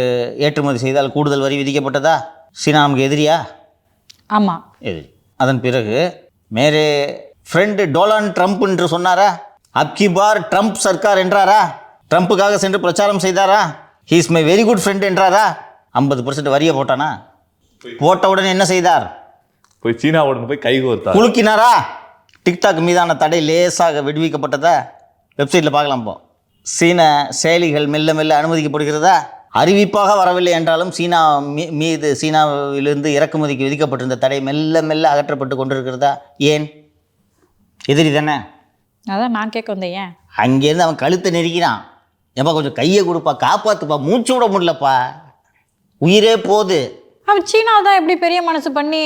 ஏற்றுமதி செய்தால் கூடுதல் வரி விதிக்கப்பட்டதா? சீனா நமக்கு எதிரியா? ஆமாம், எதிரி. அதன் பிறகு மேரே ஃப்ரெண்டு டொனால்ட் ட்ரம்ப் என்று சொன்னாரா? அப்கி பார் ட்ரம்ப் சர்க்கார் என்றாரா? ட்ரம்ப்புக்காக சென்று பிரச்சாரம் செய்தாரா? He is my very good friend என்றாரா? 50% வரியை போட்டானா? போட்ட உடனே என்ன செய்தார்? போய் சீனாவுடன் போய் கைகோர்த்தார், குலுக்கினாரா? டிக்டாக் மீதான தடை லேசாக விடுவிக்கப்பட்டதா? வெப்சைட்டில் பார்க்கலாம். போ, சீன செயலிகள் மெல்ல மெல்ல அனுமதிக்கப்படுகிறதா? அறிவிப்பாக வரவில்லை என்றாலும் சீனா மீது சீனாவிலிருந்து இறக்குமதிக்கு விதிக்கப்பட்டிருந்த தடை மெல்ல மெல்ல அகற்றப்பட்டு கொண்டிருக்கிறதா? ஏன்? எதிரி தானே. அதான் நான் கேட்க வந்தேன், ஏன்? அங்கேருந்து அவன் கழுத்தை நெருக்கிறான். ஏப்பா கொஞ்சம் கையை கொடுப்பா, காப்பாற்றுப்பா, மூச்சு விட முடியலப்பா, உயிரே போகுது. அப்போ சீனா தான் எப்படி பெரிய மனசு பண்ணி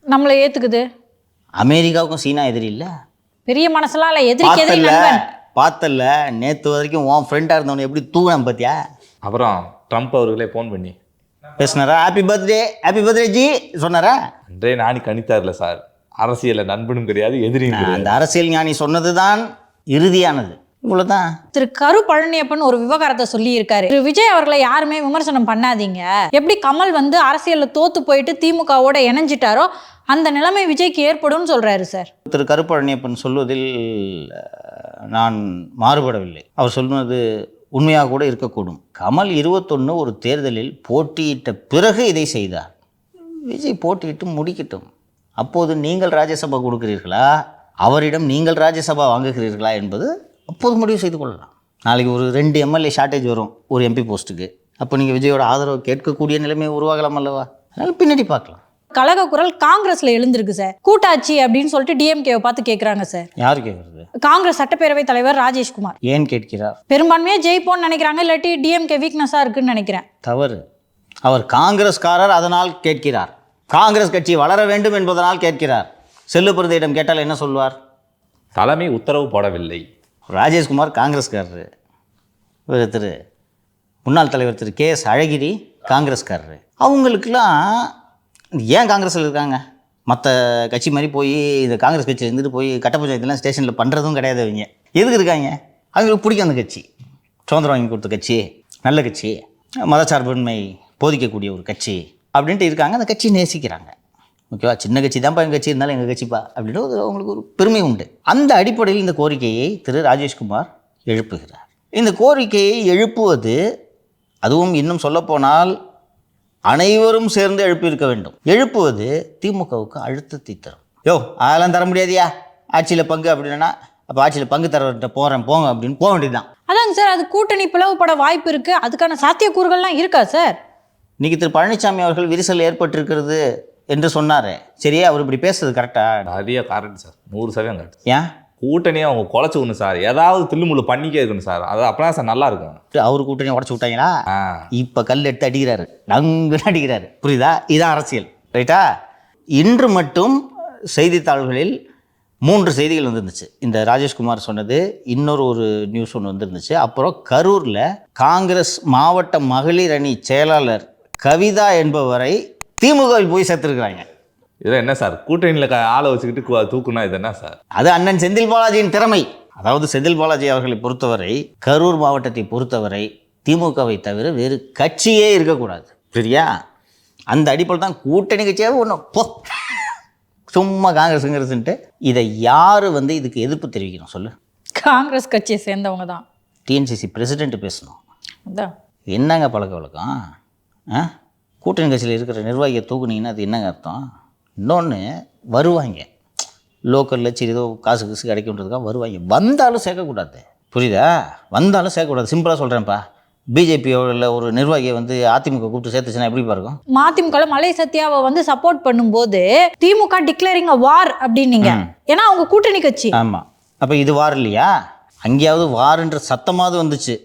நம்மளை ஏற்றுக்குது? அமெரிக்காவுக்கும் சீனா எதிரி இல்லை. பெரிய மனசுலாம் இல்லை, எதிரிக்கு எதிரி நண்பன். பார்த்தல நேற்று வரைக்கும் உன் ஃப்ரெண்டாக இருந்தவனை எப்படி தூங்கினான் பார்த்தியா? அப்புறம் ட்ரம்ப் அவர்களே ஃபோன் பண்ணி பேசினாரா? ஹாப்பி பர்த்டே ஜி சொன்னாரா? அன்றே நானி கணித்தார்ல சார், அரசியலில் நண்பனும் கிடையாது எதிரியும் கிடையாது. அந்த அரசியல் ஞானி சொன்னது தான் இறுதியானது. இவ்வளோதான். திரு கரு பழனியப்பன் ஒரு விவகாரத்தை சொல்லி இருக்காரு. திரு விஜய் அவர்களை யாருமே விமர்சனம் பண்ணாதீங்க, எப்படி கமல் வந்து அரசியலில் தோத்து போயிட்டு திமுகவோட இணைஞ்சிட்டாரோ அந்த நிலைமை விஜய்க்கு ஏற்படும் சொல்றாரு சார். திரு கருப்பழனியப்பன் சொல்வதில் நான் மாறுபடவில்லை. அவர் சொல்வது உண்மையாக கூட இருக்கக்கூடும். கமல் 21 ஒரு தேர்தலில் போட்டியிட்ட பிறகு இதை செய்தார். விஜய் போட்டியிட்டு முடிக்கட்டும். அப்போது நீங்கள் ராஜ்யசபா கொடுக்கிறீர்களா, அவரிடம் நீங்கள் ராஜ்யசபா வாங்குகிறீர்களா என்பது அப்போது முடிவு செய்து கொள்ளலாம். நாளைக்கு ஒரு 2 எம்எல்ஏ ஷார்ட்டேஜ் வரும் ஒரு எம்பி போஸ்ட்டுக்கு. அப்போ நீங்கள் விஜயோட ஆதரவு கேட்கக்கூடிய நிலைமை உருவாகலாம் அல்லவா? அதனால் பின்னாடி பார்க்கலாம். கழக குரல் காங்கிரஸ்ல எழுந்திருக்கு சார். கூட்டாட்சி அப்படின்னு சொல்லிட்டு டிஎம்கேவை பார்த்து கேட்குறாங்க சார். யார் கேட்குறது? காங்கிரஸ் சட்டப்பேரவை தலைவர் ராஜேஷ்குமார். ஏன் கேட்கிறார்? பெரும்பான்மையாக ஜெயிப்போன்னு நினைக்கிறாங்க, இல்லாட்டி டிஎம்கே வீக்னஸாக இருக்குன்னு நினைக்கிறேன். தவறு. அவர் காங்கிரஸ்காரர், அதனால் கேட்கிறார். காங்கிரஸ் கட்சி வளர வேண்டும் என்பதனால் கேட்கிறார். செல்லுப்பிரதியிடம் கேட்டால் என்ன சொல்வார்? தலைமை உத்தரவு போடவில்லை. ராஜேஷ்குமார் காங்கிரஸ்காரரு, திரு முன்னாள் தலைவர் திரு KS அழகிரி காங்கிரஸ்காரரு. அவங்களுக்கெல்லாம் ஏன் காங்கிரஸில் இருக்காங்க? மற்ற கட்சி மாதிரி போய் இந்த காங்கிரஸ் கட்சியில் இருந்துட்டு போய் கட்ட பஞ்சாயத்துலாம் ஸ்டேஷனில் பண்ணுறதும் கிடையாது. அவங்க எதுக்கு இருக்காங்க? அவங்களுக்கு பிடிக்கும் அந்த கட்சி. சுதந்திரம் வாங்கி கொடுத்த கட்சி, நல்ல கட்சி, மதச்சார்பின்மை போதிக்கக்கூடிய ஒரு கட்சி அப்படின்ட்டு இருக்காங்க. அந்த கட்சியை நேசிக்கிறாங்க. ஓகேவா? சின்ன கட்சி தான்ப்பா எங்கள் கட்சி, இருந்தாலும் எங்கள் கட்சிப்பா அப்படின்னு அவங்களுக்கு ஒரு பெருமை உண்டு. அந்த அடிப்படையில் இந்த கோரிக்கையை திரு ராஜேஷ்குமார் எழுப்புகிறார். இந்த கோரிக்கையை எழுப்புவது, அதுவும் இன்னும் சொல்லப்போனால் அனைவரும் சேர்ந்து எழுப்பியிருக்க வேண்டும். எழுப்புவது திமுகவுக்கு அழுத்தத்தை தரும். அதெல்லாம் தர முடியாதியா ஆட்சியில் பங்கு அப்படின்னா, அப்போ ஆட்சியில் பங்கு தரவர்கிட்ட போங்க அப்படின்னு போக வேண்டியதுதான். அதாங்க சார், அது கூட்டணி பிளவுபட வாய்ப்பு இருக்குது, அதுக்கான சாத்தியக்கூறுகள்லாம் இருக்கா சார்? இன்னைக்கு திரு பழனிசாமி அவர்கள் விரிசல் ஏற்பட்டிருக்கிறது என்று சொன்னார். சரியா? அவர் இப்படி பேசுறது கரெக்டா? நிறைய கரெக்ட் சார், 100% கரெக்ட். ஏன் கூட்டணியை அவங்க குலைச்சு விடணும் சார், ஏதாவது தில்லுமுள்ளு பண்ணிக்கே இருக்கணும் சார், அது அப்பதான் சார் நல்லா இருக்கும். அவர் கூட்டணியை உடச்சு விட்டாங்களா? இப்போ கல் எடுத்து அடிக்கிறாரு, நங்குன்னு அடிக்கிறாரு. புரியுதா? இதான் அரசியல். ரைட்டா? இன்று மட்டும் செய்தித்தாள்களில் 3 செய்திகள் வந்துருந்துச்சு. இந்த ராஜேஷ்குமார் சொன்னது, இன்னொரு நியூஸ் ஒன்று வந்துருந்துச்சு. அப்புறம் கரூரில் காங்கிரஸ் மாவட்ட மகளிர் அணி செயலாளர் கவிதா என்பவரை திமுகவில் போய் சேர்த்துருக்குறாங்க. இதெல்லாம் என்ன சார், கூட்டணியில் ஆளை வச்சுக்கிட்டு தூக்குனா இது என்ன சார்? அது அண்ணன் செந்தில் பாலாஜியின் திறமை. அதாவது செந்தில் பாலாஜி அவர்களை பொறுத்தவரை, கரூர் மாவட்டத்தை பொறுத்தவரை திமுகவை தவிர வேறு கட்சியே இருக்கக்கூடாது. சரியா? அந்த அடிப்படையில் தான் கூட்டணி கட்சியாக ஒன்று போ, சும்மா காங்கிரஸுங்கிறதுன்ட்டு. இதை யார் இதுக்கு எதிர்ப்பு தெரிவிக்கணும் சொல்லு? காங்கிரஸ் கட்சியை சேர்ந்தவங்க தான். டிஎன்சிசி பிரசிடென்ட் பேசணும். அதான் என்னங்க பழக்க வழக்கம்? கூட்டணி கட்சியில் இருக்கிற நிர்வாகியை தூக்குனீங்கன்னா அது என்னங்க அர்த்தம்? இன்னொன்று, வருவாங்க லோக்கலில் சரி ஏதோ காசு கிடைக்குன்றதுக்காக வருவாங்க. வந்தாலும் சேர்க்கக்கூடாது. புரியுதா? வந்தாலும் சேர்க்கக்கூடாது. சிம்பிளாக சொல்கிறேன்ப்பா. பிஜேபியோட ஒரு நிர்வாகியை அதிமுக கூப்பிட்டு சேர்த்துச்சுன்னா எப்படி பாருக்கும்? மதிமுக மலை சத்யாவை சப்போர்ட் பண்ணும்போது திமுக டிக்ளேரிங் அ வார் அப்படின்னீங்க. ஏன்னா அவங்க கூட்டணி கட்சி. ஆமாம். அப்போ இது வார் இல்லையா? அங்கேயாவது வாருன்ற சத்தமாவது வந்துச்சு.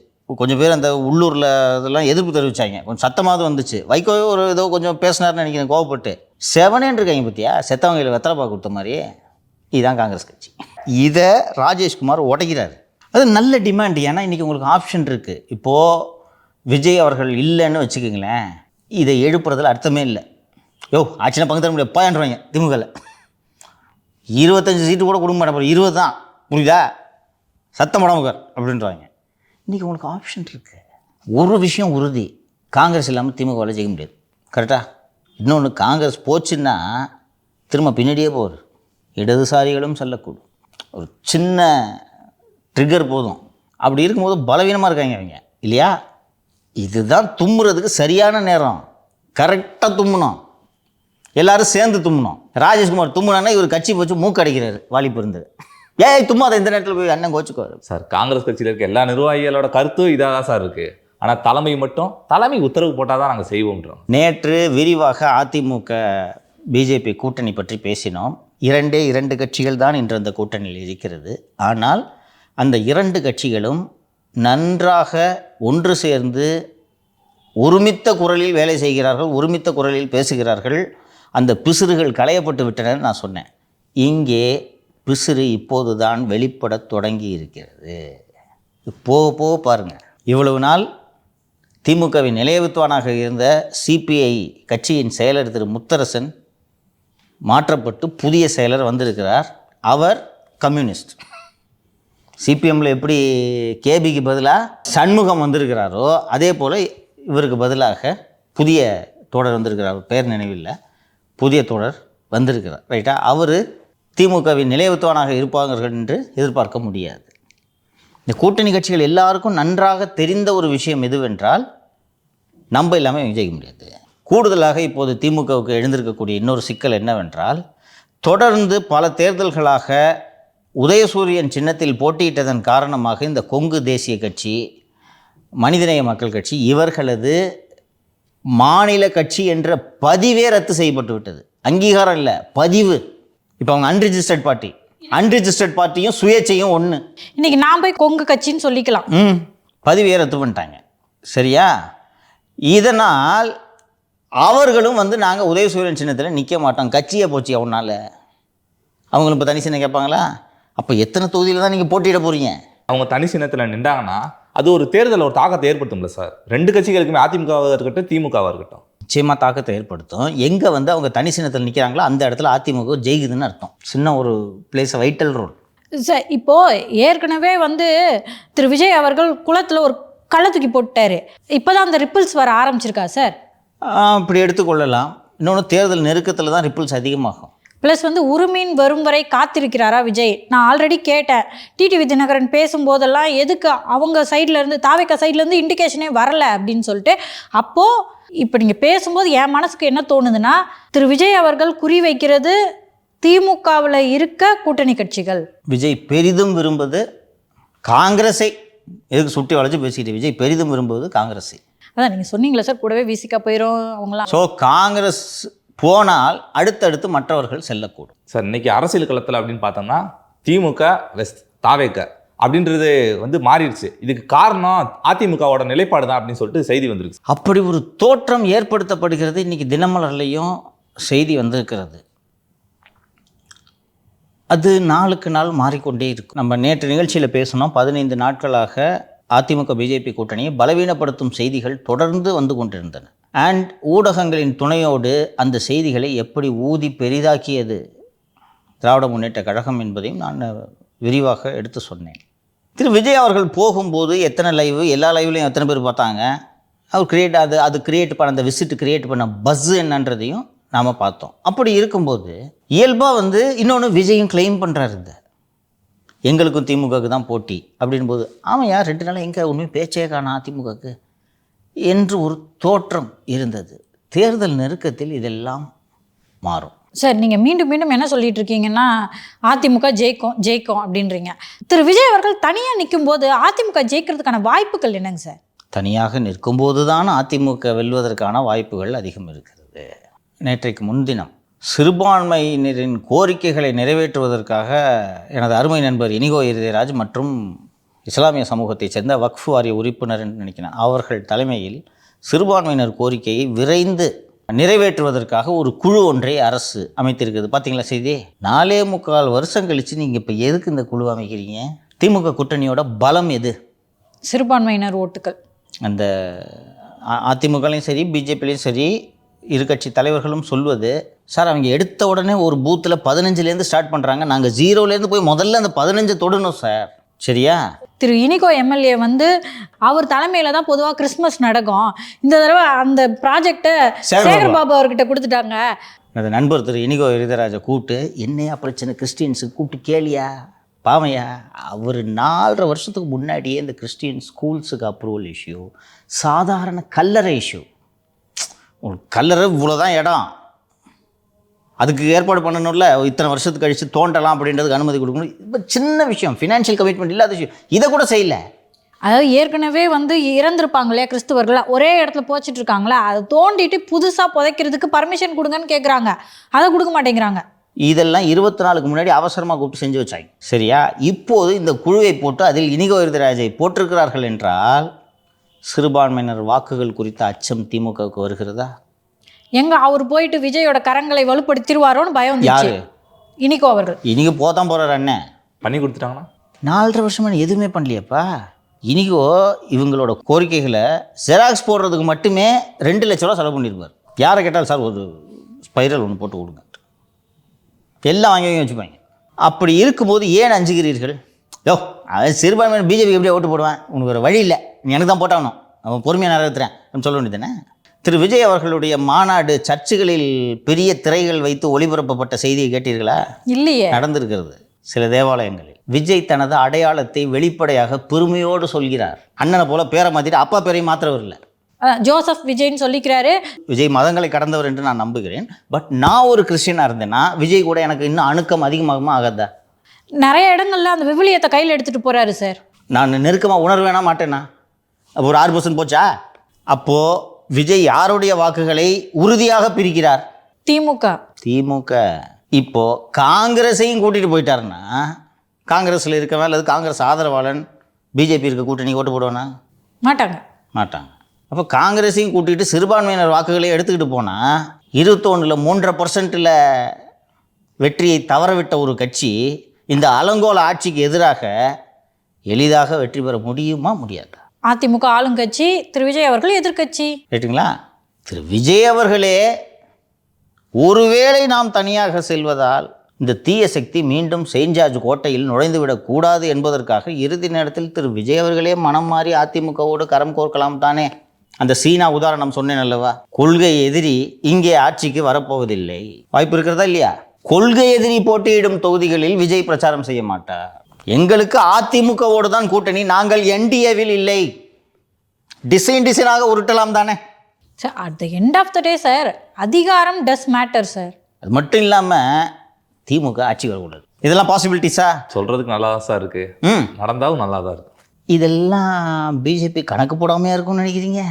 கொஞ்சம் பேர் அந்த உள்ளூரில் இதெல்லாம் எதிர்ப்பு தெரிவித்தாங்க. கொஞ்சம் சத்தமாவது வந்துச்சு. வைகோ ஏதோ கொஞ்சம் பேசினார்னு நினைக்கிறேன், கோவப்பட்டு. 7 இருக்காங்க பற்றியா, செத்தவங்களை வெத்தலைப்பா கொடுத்த மாதிரி. இதுதான் காங்கிரஸ் கட்சி. இதை ராஜேஷ்குமார் உடைக்கிறார். அது நல்ல டிமாண்ட். ஏன்னா இன்றைக்கி உங்களுக்கு ஆப்ஷன் இருக்குது. இப்போது விஜய் அவர்கள் இல்லைன்னு வச்சுக்கோங்களேன், இதை எழுப்புறதுல அர்த்தமே இல்லை. ஆட்சியில் பங்கு தர முடியாது பாயன்றாங்க திமுகவில். 25 சீட்டு கூட கொடுக்க மாட்டேன், 20 தான். புரியுதா? சத்தம் போடாமக்கார் அப்படின்றாங்க. இன்றைக்கி உங்களுக்கு ஆப்ஷன் இருக்குது. ஒரு விஷயம் உறுதி, காங்கிரஸ் இல்லாமல் திமுகவில் ஜெயிக்க முடியாது. கரெக்டாக? இன்னொன்று, காங்கிரஸ் போச்சுன்னா திரும்ப பின்னாடியே போகுது. இடதுசாரிகளும் செல்லக்கூடும். ஒரு சின்ன ட்ரிகர் போதும். அப்படி இருக்கும்போது பலவீனமாக இருக்காங்க அவங்க இல்லையா? இதுதான் தும்முறதுக்கு சரியான நேரம். கரெக்டாக தும்முனோம், எல்லோரும் சேர்ந்து தும்முனோம். ராஜேஷ்குமார் தும்முனான்னா இவர் கட்சி போச்சு மூக்கு அடைக்கிறாரு. வாலிப்பு இருந்தது. தும்மாத இந்த நேரத்தில் போய் அண்ணன் கோச்சுக்குவார் சார். காங்கிரஸ் கட்சியில் இருக்க எல்லா நிர்வாகிகளோட கருத்தும் இதாக தான் சார் இருக்குது. ஆனால் தலைமை உத்தரவு போட்டால் தான் நாங்கள் செய்வோன்றோம். நேற்று விரிவாக அதிமுக பிஜேபி கூட்டணி பற்றி பேசினோம். 2 கட்சிகள் தான் இன்று அந்த கூட்டணியில் இருக்கிறது. ஆனால் அந்த 2 கட்சிகளும் நன்றாக ஒன்று சேர்ந்து ஒருமித்த குரலில் வேலை செய்கிறார்கள், ஒருமித்த குரலில் பேசுகிறார்கள். அந்த பிசிறுகள் களையப்பட்டு விட்டன நான் சொன்னேன். இங்கே பிசிறு இப்போது தான் வெளிப்படத் தொடங்கி இருக்கிறது. போக போக பாருங்கள். இவ்வளவு நாள் திமுகவின் நிலையவித்துவானாக இருந்த சிபிஐ கட்சியின் செயலர் திரு முத்தரசன் மாற்றப்பட்டு புதிய செயலர் வந்திருக்கிறார். அவர் கம்யூனிஸ்ட். சிபிஎம்மில் எப்படி கேபிக்கு பதிலாக சண்முகம் வந்திருக்கிறாரோ அதே போல் இவருக்கு பதிலாக புதிய தோழர் வந்திருக்கிறார். பேர் நினைவில்லை, புதிய தோழர் வந்திருக்கிறார். ரைட்டா? அவர் திமுகவின் நிலையவித்துவானாக இருப்பார்கள் என்று எதிர்பார்க்க முடியாது. இந்த கூட்டணி கட்சிகள் எல்லாருக்கும் நன்றாக தெரிந்த ஒரு விஷயம் எதுவென்றால் நம்ம எல்லாமே ஜெயிக்க முடியாது. கூடுதலாக இப்போது திமுகவுக்கு எழுந்திருக்கக்கூடிய இன்னொரு சிக்கல் என்னவென்றால், தொடர்ந்து பல தேர்தல்களாக உதயசூரியன் சின்னத்தில் போட்டியிட்டதன் காரணமாக இந்த கொங்கு தேசிய கட்சி, மனிதநேய மக்கள் கட்சி இவர்களது மாநில கட்சி என்ற பதிவே ரத்து செய்யப்பட்டு விட்டது. அங்கீகாரம் இல்லை, பதிவு. இப்போ அவங்க அன்ரிஜிஸ்டர்ட் பார்ட்டியும் சுயேட்சையும் ஒன்று. இன்னைக்கு நான் போய் கொங்கு கட்சின்னு சொல்லிக்கலாம். பதிவே ரத்து பண்ணிட்டாங்க. சரியா? இதனால் அவர்களும் நாங்கள் உதயசூரியன் சின்னத்தில் நிற்க மாட்டோம், கட்சியை போச்சு அவனால். அவங்களும் இப்போ தனி சின்னம் கேட்பாங்களா? அப்போ எத்தனை தொகுதியில் தான் நீங்கள் போட்டியிட போகிறீங்க? அவங்க தனி சின்னத்தில் நின்றாங்கன்னா அது ஒரு தேர்தலில் ஒரு தாக்கத்தை ஏற்படுத்தும்ல சார். 2 கட்சிகளுக்குமே, அதிமுகவாக இருக்கட்டும் திமுகவாக இருக்கட்டும், நிச்சயமாக தாக்கத்தை ஏற்படுத்தும். எங்கே அவங்க தனி சின்னத்தில் நிற்கிறாங்களோ அந்த இடத்துல அதிமுக ஜெயிக்குதுன்னு அர்த்தம். சின்ன ஒரு பிளேஸ், வைட்டல் ரோல். சார் இப்போது ஏற்கனவே திரு விஜய் அவர்கள் குளத்தில் ஒரு கள்ள தூக்கி போட்டார். இப்போ தான் அந்த ரிப்பிள்ஸ் வர ஆரம்பிச்சிருக்கா சார்? அப்படி எடுத்துக்கொள்ளலாம். இன்னொன்று, தேர்தல் நெருக்கத்தில் தான் ரிப்பிள்ஸ் அதிகமாகும். ப்ளஸ் உரிமையின் வரும் வரை காத்திருக்கிறாரா விஜய்? நான் ஆல்ரெடி கேட்டேன், டிடிவி தினகரன் பேசும்போதெல்லாம் எதுக்கு அவங்க சைட்லேருந்து, தாவேக்கா சைட்லேருந்து இண்டிகேஷனே வரலை அப்படின்னு சொல்லிட்டு. அப்போது இப்போ நீங்கள் பேசும்போது என் மனசுக்கு என்ன தோணுதுன்னா, திரு விஜய் அவர்கள் குறி வைக்கிறது திமுகவில் இருக்க கூட்டணி கட்சிகள். விஜய் பெரிதும் விரும்புவது காங்கிரஸை. எதுக்கு சுட்டி வளைச்சு பேசிக்கிட்டு? விஜய் பெரிதும் விரும்புவது காங்கிரஸை. அதான் நீங்கள் சொன்னீங்களா சார், கூடவே விசிக்கா போயிடும் அவங்களாம். ஸோ காங்கிரஸ் போனால் அடுத்தடுத்து மற்றவர்கள் செல்லக்கூடும். சார் இன்னைக்கு அரசியல் களத்தில் அப்படின்னு பார்த்தோம்னா திமுக வெஸ்ட் தாவேக்க அப்படின்றது மாறிடுச்சு. இதுக்கு காரணம் அதிமுகவோட நிலைப்பாடு தான் அப்படின்னு சொல்லிட்டு செய்தி வந்திருக்கு. அப்படி ஒரு தோற்றம் ஏற்படுத்தப்படுகிறது. இன்னைக்கு தினமலர்லையும் செய்தி வந்திருக்கிறது. அது நாளுக்கு நாள் மாறிக்கொண்டே இருக்கும். நம்ம நேற்று நிகழ்ச்சியில் பேசணும், 15 நாட்களாக அதிமுக பிஜேபி கூட்டணியை பலவீனப்படுத்தும் செய்திகள் தொடர்ந்து வந்து கொண்டிருந்தன. அண்ட் ஊடகங்களின் துணையோடு அந்த செய்திகளை எப்படி ஊதி பெரிதாக்கியது திராவிட முன்னேற்ற கழகம் என்பதையும் நான் விரிவாக எடுத்து சொன்னேன். திரு விஜய் அவர்கள் போகும்போது எத்தனை லைவ், எல்லா லைவ்லையும் எத்தனை பேர் பார்த்தாங்க, அவர் அது கிரியேட் பண்ண, அந்த விசிட் கிரியேட் பண்ண பஸ் என்னன்றதையும் நாம் பார்த்தோம். அப்படி இருக்கும்போது இயல்பாக இன்னொன்று விஜயும் கிளைம் பண்ணுறாரு, எங்களுக்கும் திமுகவுக்கு தான் போட்டி அப்படின்போது, ஆமாம் யார் 2 நாள் எங்கே உண்மையை பேச்சே காணா அதிமுகவுக்கு என்று ஒரு தோற்றம் இருந்தது. தேர்தல் நெருக்கத்தில் இதெல்லாம் மாறும். சார் நீங்கள் மீண்டும் மீண்டும் என்ன சொல்லிட்டு இருக்கீங்கன்னா, அதிமுக ஜெயிக்கும் அப்படின்றீங்க. திரு விஜய் அவர்கள் தனியாக நிற்கும் போது அதிமுக ஜெயிக்கிறதுக்கான வாய்ப்புகள் என்னங்க சார்? தனியாக நிற்கும்போது தான் அதிமுக வெல்வதற்கான வாய்ப்புகள் அதிகம் இருக்கிறது. நேற்றைக்கு முன்தினம் சிறுபான்மையினரின் கோரிக்கைகளை நிறைவேற்றுவதற்காக எனது அருமை நண்பர் இனிகோ இருதயராஜ் மற்றும் இஸ்லாமிய சமூகத்தைச் சேர்ந்த வக்ஃப் வாரிய உறுப்பினர் என்று நினைக்கிறேன், அவர்கள் தலைமையில் சிறுபான்மையினர் கோரிக்கையை விரைந்து நிறைவேற்றுவதற்காக ஒரு குழு ஒன்றை அரசு அமைத்திருக்குது. பார்த்தீங்களா செய்தி? 4.25 வருஷம் கழித்து நீங்கள் இப்போ எதுக்கு இந்த குழு அமைக்கிறீங்க? திமுக கூட்டணியோட பலம் எது? சிறுபான்மையினர் ஓட்டுகள். அந்த அதிமுகலையும் சரி பிஜேபிலையும் சரி இரு கட்சி தலைவர்களும் சொல்வது, சார் அவங்க எடுத்த உடனே ஒரு பூத்தில் 15லேருந்து ஸ்டார்ட் பண்ணுறாங்க, நாங்கள் 0லேருந்து போய் முதல்ல அந்த 15 தொடணும் சார். சரியா? திரு இனிகோ எம்எல்ஏ அவர் தலைமையில் தான் பொதுவாக கிறிஸ்மஸ் நடக்கும். இந்த தடவை அந்த ப்ராஜெக்டை சேகர்பாபு அவர்கிட்ட கொடுத்துட்டாங்க. அந்த நண்பர் திரு இனிகோ இருதராஜை கூப்பிட்டு, என்னையா பிரச்சனை கிறிஸ்டியன்ஸுக்கு கூப்பிட்டு கேளியா பாவையா? அவர் 4.5 வருஷத்துக்கு முன்னாடியே இந்த கிறிஸ்டியன் ஸ்கூல்ஸுக்கு அப்ரூவல் இஷ்யூ, சாதாரண கல்லறை இஷ்யூ, ஒரு கல்லறை இவ்வளோதான் இடம், அதுக்கு ஏற்பாடு பண்ணணும்ல, இத்தனை வருஷத்துக்கு கழித்து தோண்டலாம் அப்படின்றதுக்கு அனுமதி கொடுக்கணும். இப்போ சின்ன விஷயம், ஃபினான்ஷியல் கமிட்மெண்ட் இல்லாத விஷயம், இதை கூட செய்யலை. அதாவது ஏற்கனவே வந்து இறந்துருப்பாங்க இல்லையா கிறிஸ்துவர்கள், ஒரே இடத்துல புதைச்சிட்டு இருக்காங்களா, அதை தோண்டிட்டு புதுசாக புதைக்கிறதுக்கு பர்மிஷன் கொடுங்கன்னு கேட்குறாங்க. அதை கொடுக்க மாட்டேங்கிறாங்க. இதெல்லாம் 24க்கு முன்னாடி அவசரமாக கூப்பிட்டு செஞ்சு வச்சாங்க. சரியா? இப்போது இந்த குழுவை போட்டு அதில் இனிகோ எரிதராஜை போட்டிருக்கிறார்கள் என்றால் சிறுபான்மையினர் வாக்குகள் குறித்த அச்சம் திமுகவுக்கு வருகிறதா? எங்க அவர் போயிட்டு விஜயோட கரங்களை வலுப்படுத்திடுவாரோன்னு பயம் வந்துச்சு. யாரு? இனிகோ அவர்கள். இனிகோ போதான் போகிறார் அண்ணன். பண்ணி கொடுத்துட்டாங்கன்னா 4.5 வருஷமா எதுவுமே பண்ணலையப்பா. இனிகோ இவங்களோட கோரிக்கைகளை ஜெராக்ஸ் போடுறதுக்கு மட்டுமே 2 லட்ச ரூபா செலவு பண்ணியிருப்பார். யாரை கேட்டாலும் சார் ஒரு ஸ்பைரல் ஒன்று போட்டு கொடுங்க, எல்லாம் வாங்கி வாங்கி வச்சுப்பாங்க. அப்படி இருக்கும்போது ஏன் அஞ்சுகிறீர்கள்? யோ அவன் சிறுபான்மையான பிஜேபி எப்படியே ஓட்டு போடுவேன், உனக்கு ஒரு வழி இல்லை, நீ எனக்கு தான் போட்டாகணும், அவன் பொறுமையாக நிறைவேற்றுறேன் அப்படின்னு சொல்ல வேண்டியதானே? திரு விஜய் அவர்களுடைய மாநாடு சர்ச்சுகளில் பெரிய திரைகள் வைத்து ஒளிபரப்பப்பட்ட செய்தியை கேட்டீர்களா? இல்லையே. நடந்திருக்கிறது சில தேவாலயங்களில். விஜய் தனது அடையாளத்தை வெளிப்படையாக பெருமையோடு சொல்கிறார். அண்ணனை போல பேரை மாற்றிட்டு அப்பா பேரையும் மாத்திரவர் இல்லை. ஜோசப் விஜய்ன்னு சொல்லிக்கிறாரு. விஜய் மதங்களை கடந்தவர் என்று நான் நம்புகிறேன். பட் நான் ஒரு கிறிஸ்டியனாக இருந்தேன்னா விஜய் கூட எனக்கு இன்னும் அணுக்கம் அதிகமாகுமா ஆகாதா? நிறைய இடங்கள்ல அந்த விவிலியத்தை கையில் எடுத்துகிட்டு போகிறாரு சார். நான் நெருக்கமாக உணர்வேனா மாட்டேன்னா? அப்போ ஒரு 6% போச்சா? அப்போது விஜய் யாருடைய வாக்குகளை உறுதியாக பிரிக்கிறார்? திமுக. இப்போது காங்கிரஸையும் கூட்டிகிட்டு போயிட்டாருன்னா காங்கிரஸில் இருக்கவன் அல்லது காங்கிரஸ் ஆதரவாளன் பிஜேபி இருக்க கூட்டணி ஓட்டு போடுவானா? மாட்டாங்க. அப்போ காங்கிரஸையும் கூட்டிகிட்டு சிறுபான்மையினர் வாக்குகளை எடுத்துக்கிட்டு போனால் 21ல் 3.5% வெற்றியை தவறவிட்ட ஒரு கட்சி இந்த அலங்கோல ஆட்சிக்கு எதிராக எளிதாக வெற்றி பெற முடியுமா? முடியாது. அதிமுக ஆளுங்கட்சி, திரு விஜய் அவர்கள் எதிர்கட்சி. ரைட்டுங்களா? திரு விஜய் அவர்களே ஒருவேளை நாம் தனியாக செல்வதால் இந்த தீய சக்தி மீண்டும் செயின்ட் ஜார்ஜ் கோட்டையில் நுழைந்துவிடக்கூடாது என்பதற்காக இறுதி நேரத்தில் திரு விஜய் அவர்களே மனம் மாறி அதிமுகவோடு கரம் கோர்க்கலாம் தானே. அந்த சீனா உதாரணம் சொன்னேன் அல்லவா? கொள்கை எதிரி இங்கே ஆட்சிக்கு வரப்போவதில்லை. வாய்ப்பு இருக்கிறதா இல்லையா? கொள்கை எதிரி போட்டியிடும் தொகுதிகளில் விஜய் பிரச்சாரம் செய்ய மாட்டார். எங்களுக்கு அதிமுகவோடு தான் கூட்டணி, நாங்கள் என்டிஏவில் இல்லை. டிசைனாக உருட்டலாம் தானே. Sir at the end of the day sir, அதிகாரம் டஸ் மேட்டர் சார். அது மட்டும் இல்லாமல் திமுக ஆட்சி வரக்கூடாது. இதெல்லாம் பாசிபிலிட்டிஸா? சொல்கிறதுக்கு நல்லா தான் சார் இருக்குது, நடந்தாலும் நல்லா தான் இருக்குது. இதெல்லாம் பிஜேபி கணக்கு போடாமையா இருக்கும்னு நினைக்கிறீங்க?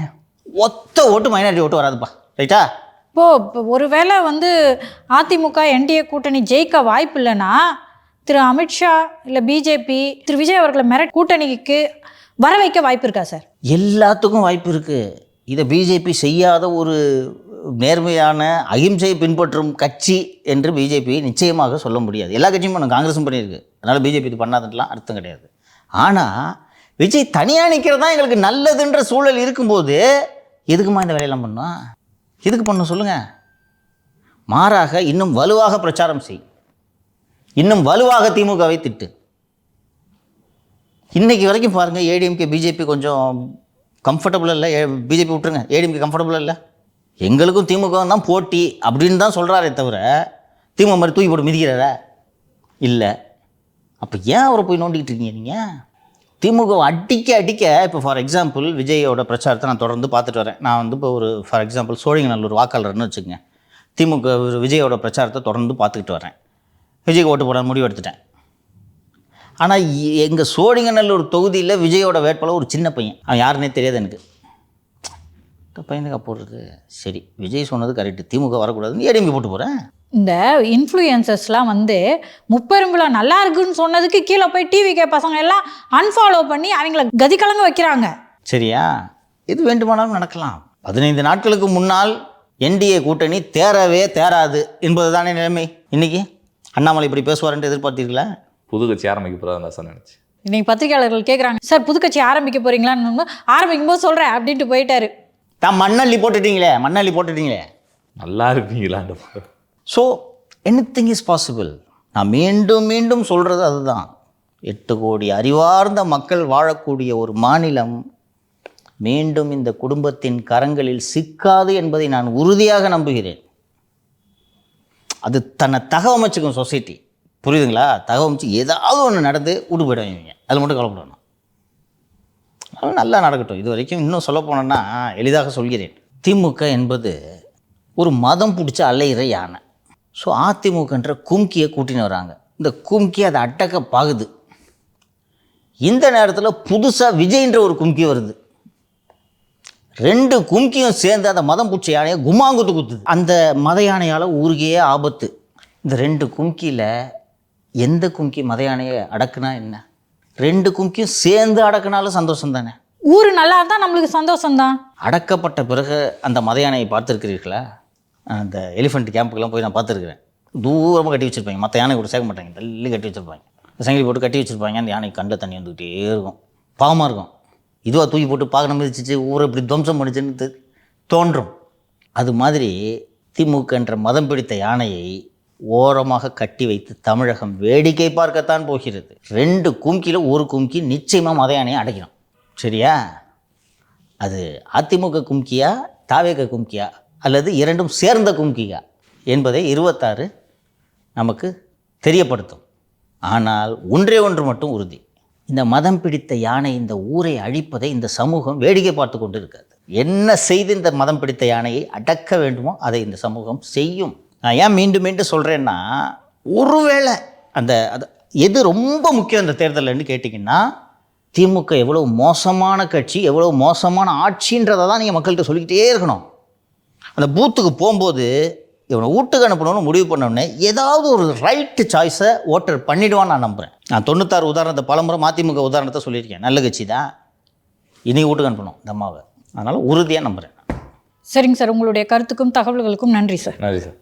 ஒத்த ஓட்டு மைனாரிட்டி ஓட்டு வராதுப்பா. ரைட்டா? இப்போ ஒருவேளை வந்து அதிமுக என்டிஏ கூட்டணி ஜெயிக்க வாய்ப்பு இல்லைன்னா திரு அமித்ஷா இல்லை பிஜேபி திரு விஜய் அவர்களை கூட்டணிக்கு வர வைக்க வாய்ப்பு இருக்கா சார்? எல்லாத்துக்கும் வாய்ப்பு இருக்குது. இதை பிஜேபி செய்யாத ஒரு நேர்மையான அகிம்சையை பின்பற்றும் கட்சி என்று பிஜேபி நிச்சயமாக சொல்ல முடியாது. எல்லா கட்சியும் பண்ணும், காங்கிரஸும் பண்ணியிருக்கு. அதனால் பிஜேபி இது பண்ணாதுலாம் அர்த்தம் கிடையாது. ஆனால் விஜய் தனியாக நிற்கிறது தான் எங்களுக்கு நல்லதுன்ற சூழல் இருக்கும்போது எதுக்குமா இந்த வேலையெல்லாம் பண்ணோம்? எதுக்கு பண்ணணும் சொல்லுங்கள்? மாறாக இன்னும் வலுவாக பிரச்சாரம் செய், இன்னும் வலுவாக திமுகவை திட்டு. இன்றைக்கி வரைக்கும் பாருங்கள், ஏடிஎம்கே பிஜேபி கொஞ்சம் கம்ஃபர்டபுளாக இல்லை. பிஜேபி விட்டுருங்க, ஏடிஎம்கே கம்ஃபர்டபுளாக இல்லை. எங்களுக்கும் திமுக தான் போட்டி அப்படின்னு தான் சொல்கிறாரே தவிர திமுக மாதிரி தூக்கி போட்டு மிதிக்கிறாரா? இல்லை. அப்போ ஏன் அவரை போய் நோண்டிக்கிட்டு இருக்கீங்க நீங்கள்? திமுக அடிக்க இப்போ ஃபார் எக்ஸாம்பிள் விஜயோட பிரச்சாரத்தை நான் தொடர்ந்து பார்த்துட்டு வரேன். நான் வந்து இப்போ ஒரு ஃபார் எக்ஸாம்பிள் சோழிங்கநல்லூர் வாக்காளர்னு வச்சுக்கோங்க. திமுக விஜயோட பிரச்சாரத்தை தொடர்ந்து பார்த்துக்கிட்டு வரேன். விஜய்க்கு ஓட்டு போட முடிவு எடுத்துட்டேன். ஆனால் எங்கள் சோழிங்கநல்லூர் தொகுதியில் விஜயோட வேட்பாளர் ஒரு சின்ன பையன், அவன் யாருன்னே தெரியாது எனக்கு. பையனுக்கு போடுறது சரி, விஜய் சொன்னது கரெக்டு, திமுக வரக்கூடாதுன்னு ஏடிஎம்கே போட்டு போகிறேன். இந்த இன்ஃப்ளூயன்சர்ஸ்லாம் வந்து முப்பெரும்புல நல்லா இருக்குன்னு சொன்னதுக்கு கீழே போய் டிவிகே பசங்க எல்லாம் அன்ஃபாலோ பண்ணி அவங்கள கதி கலங்க வைக்கிறாங்க. சரியா? எது வேண்டுமானாலும் நடக்கலாம். 15 நாட்களுக்கு முன்னால் என்டிஏ கூட்டணி தேராது என்பது தானே நிலைமை. இன்னைக்கு அண்ணாமலை இப்படி பேசுவார்ன்ட்டு எதிர்பார்த்தீர்களா? புது கட்சி ஆரம்பிக்க போகிறதா சார் நினச்சி இன்னைக்கு பத்திரிகையாளர்கள் கேட்குறாங்க, சார் புது கட்சி ஆரம்பிக்க போகிறீங்களான்னு. ஆரம்பிக்கும் போது சொல்கிறேன் அப்படின்ட்டு போயிட்டாரு. தான் மண்ணள்ளி போட்டுட்டீங்களே நல்லா இருப்பீங்களான்னு. So anything is possible. நான் மீண்டும் சொல்கிறது அதுதான். 8 கோடி அறிவார்ந்த மக்கள் வாழக்கூடிய ஒரு மாநிலம் மீண்டும் இந்த குடும்பத்தின் கரங்களில் சிக்காது என்பதை நான் உறுதியாக நம்புகிறேன். அது தன்னை தகவமைச்சுக்கும் சொசைட்டி, புரியுதுங்களா? தகவமைச்சு ஏதாவது ஒன்று நடந்து விட்டு போயிடுவாங்க, அது மட்டும் கவலைப்படணும். நல்லா நடக்கட்டும். இது வரைக்கும் இன்னும் சொல்ல போனோன்னா எளிதாக சொல்கிறேன், திமுக என்பது ஒரு மதம் பிடிச்ச அலையிற யானை. ஸோ அதிமுகன்ற கும்கியை கூட்டின்னு வராங்க. இந்த கும்கி அதை அட்டக்க பாகுது. இந்த நேரத்தில் புதுசாக விஜய்ன்ற ஒரு கும்கி வருது. 2 கும்கியும் சேர்ந்து அந்த மதம் பூச்சி யானையை குமாங்குத்து குத்துது. அந்த மத யானையால் ஊருக்கே ஆபத்து. இந்த 2 கும்கியில் எந்த கும்கி மத யானையை அடக்குனா என்ன? 2 கும்கியும் சேர்ந்து அடக்குனாலும் சந்தோஷம் தானே. ஊர் நல்லா இருந்தால் நம்மளுக்கு சந்தோஷம்தான். அடக்கப்பட்ட பிறகு அந்த மத யானையை பார்த்துருக்கிறீர்களா? அந்த எலிஃபெண்ட் கேம்புக்கெல்லாம் போய் நான் பார்த்துருக்குறேன். தூரமாக கட்டி வச்சுருப்பாங்க, மற்ற யானை கூட சேர்க்க மாட்டாங்க, தள்ளி கட்டி வச்சுருப்பாங்க, சங்கிலி போட்டு கட்டி வச்சுருப்பாங்க. அந்த யானைக்கு கண்ட தண்ணி வந்துக்கிட்டே இருக்கும், பாவமாக இருக்கும். இதுவாக தூக்கி போட்டு பார்க்கணும் மிதிச்சிச்சு ஊரை இப்படி துவம்சம் பண்ணிச்சுன்னு தோன்றும். அது மாதிரி திமுகன்ற மதம் பிடித்த யானையை ஓரமாக கட்டி வைத்து தமிழகம் வேடிக்கை பார்க்கத்தான் போகிறது. 2 கும்கியில் ஒரு கும்கி நிச்சயமாக மத யானையை அடைக்கணும். சரியா? அது அதிமுக கும்கியா, தாவேக கும்கியா, அல்லது இரண்டும் சேர்ந்த கும்கியா என்பதை 26 நமக்கு தெரியப்படுத்தும். ஆனால் ஒன்று மட்டும் உறுதி, இந்த மதம் பிடித்த யானை இந்த ஊரை அழிப்பதை இந்த சமூகம் வேடிக்கை பார்த்து கொண்டு இருக்காது. என்ன செய்து இந்த மதம் பிடித்த யானையை அடக்க வேண்டுமோ அதை இந்த சமூகம் செய்யும். நான் ஏன் மீண்டும் மீண்டும் சொல்கிறேன்னா, ஒருவேளை அது எது ரொம்ப முக்கியம் இந்த தேர்தல்னு கேட்டிங்கன்னா, திமுக எவ்வளோ மோசமான கட்சி, எவ்வளோ மோசமான ஆட்சின்றதை தான் நீங்கள் மக்கள்கிட்ட சொல்லிக்கிட்டே இருக்கணும். அந்த பூத்துக்கு போகும்போது இவனை வீட்டுக்கு அனுப்பணும்னு முடிவு பண்ணோடனே ஏதாவது ஒரு ரைட்டு சாய்ஸை ஓட்டர் பண்ணிவிடுவான்னு நான் நம்புகிறேன். நான் 96 உதாரணத்தை பலமுறை மதிமுக உதாரணத்தை சொல்லியிருக்கேன். நல்ல கட்சி தான், இனி வீட்டுக்கு அனுப்பணும் இந்த அம்மாவை. அதனால் உறுதியாக நம்புகிறேன். சரிங்க சார், உங்களுடைய கருத்துக்கும் தகவல்களுக்கும் நன்றி சார். நன்றி சார்.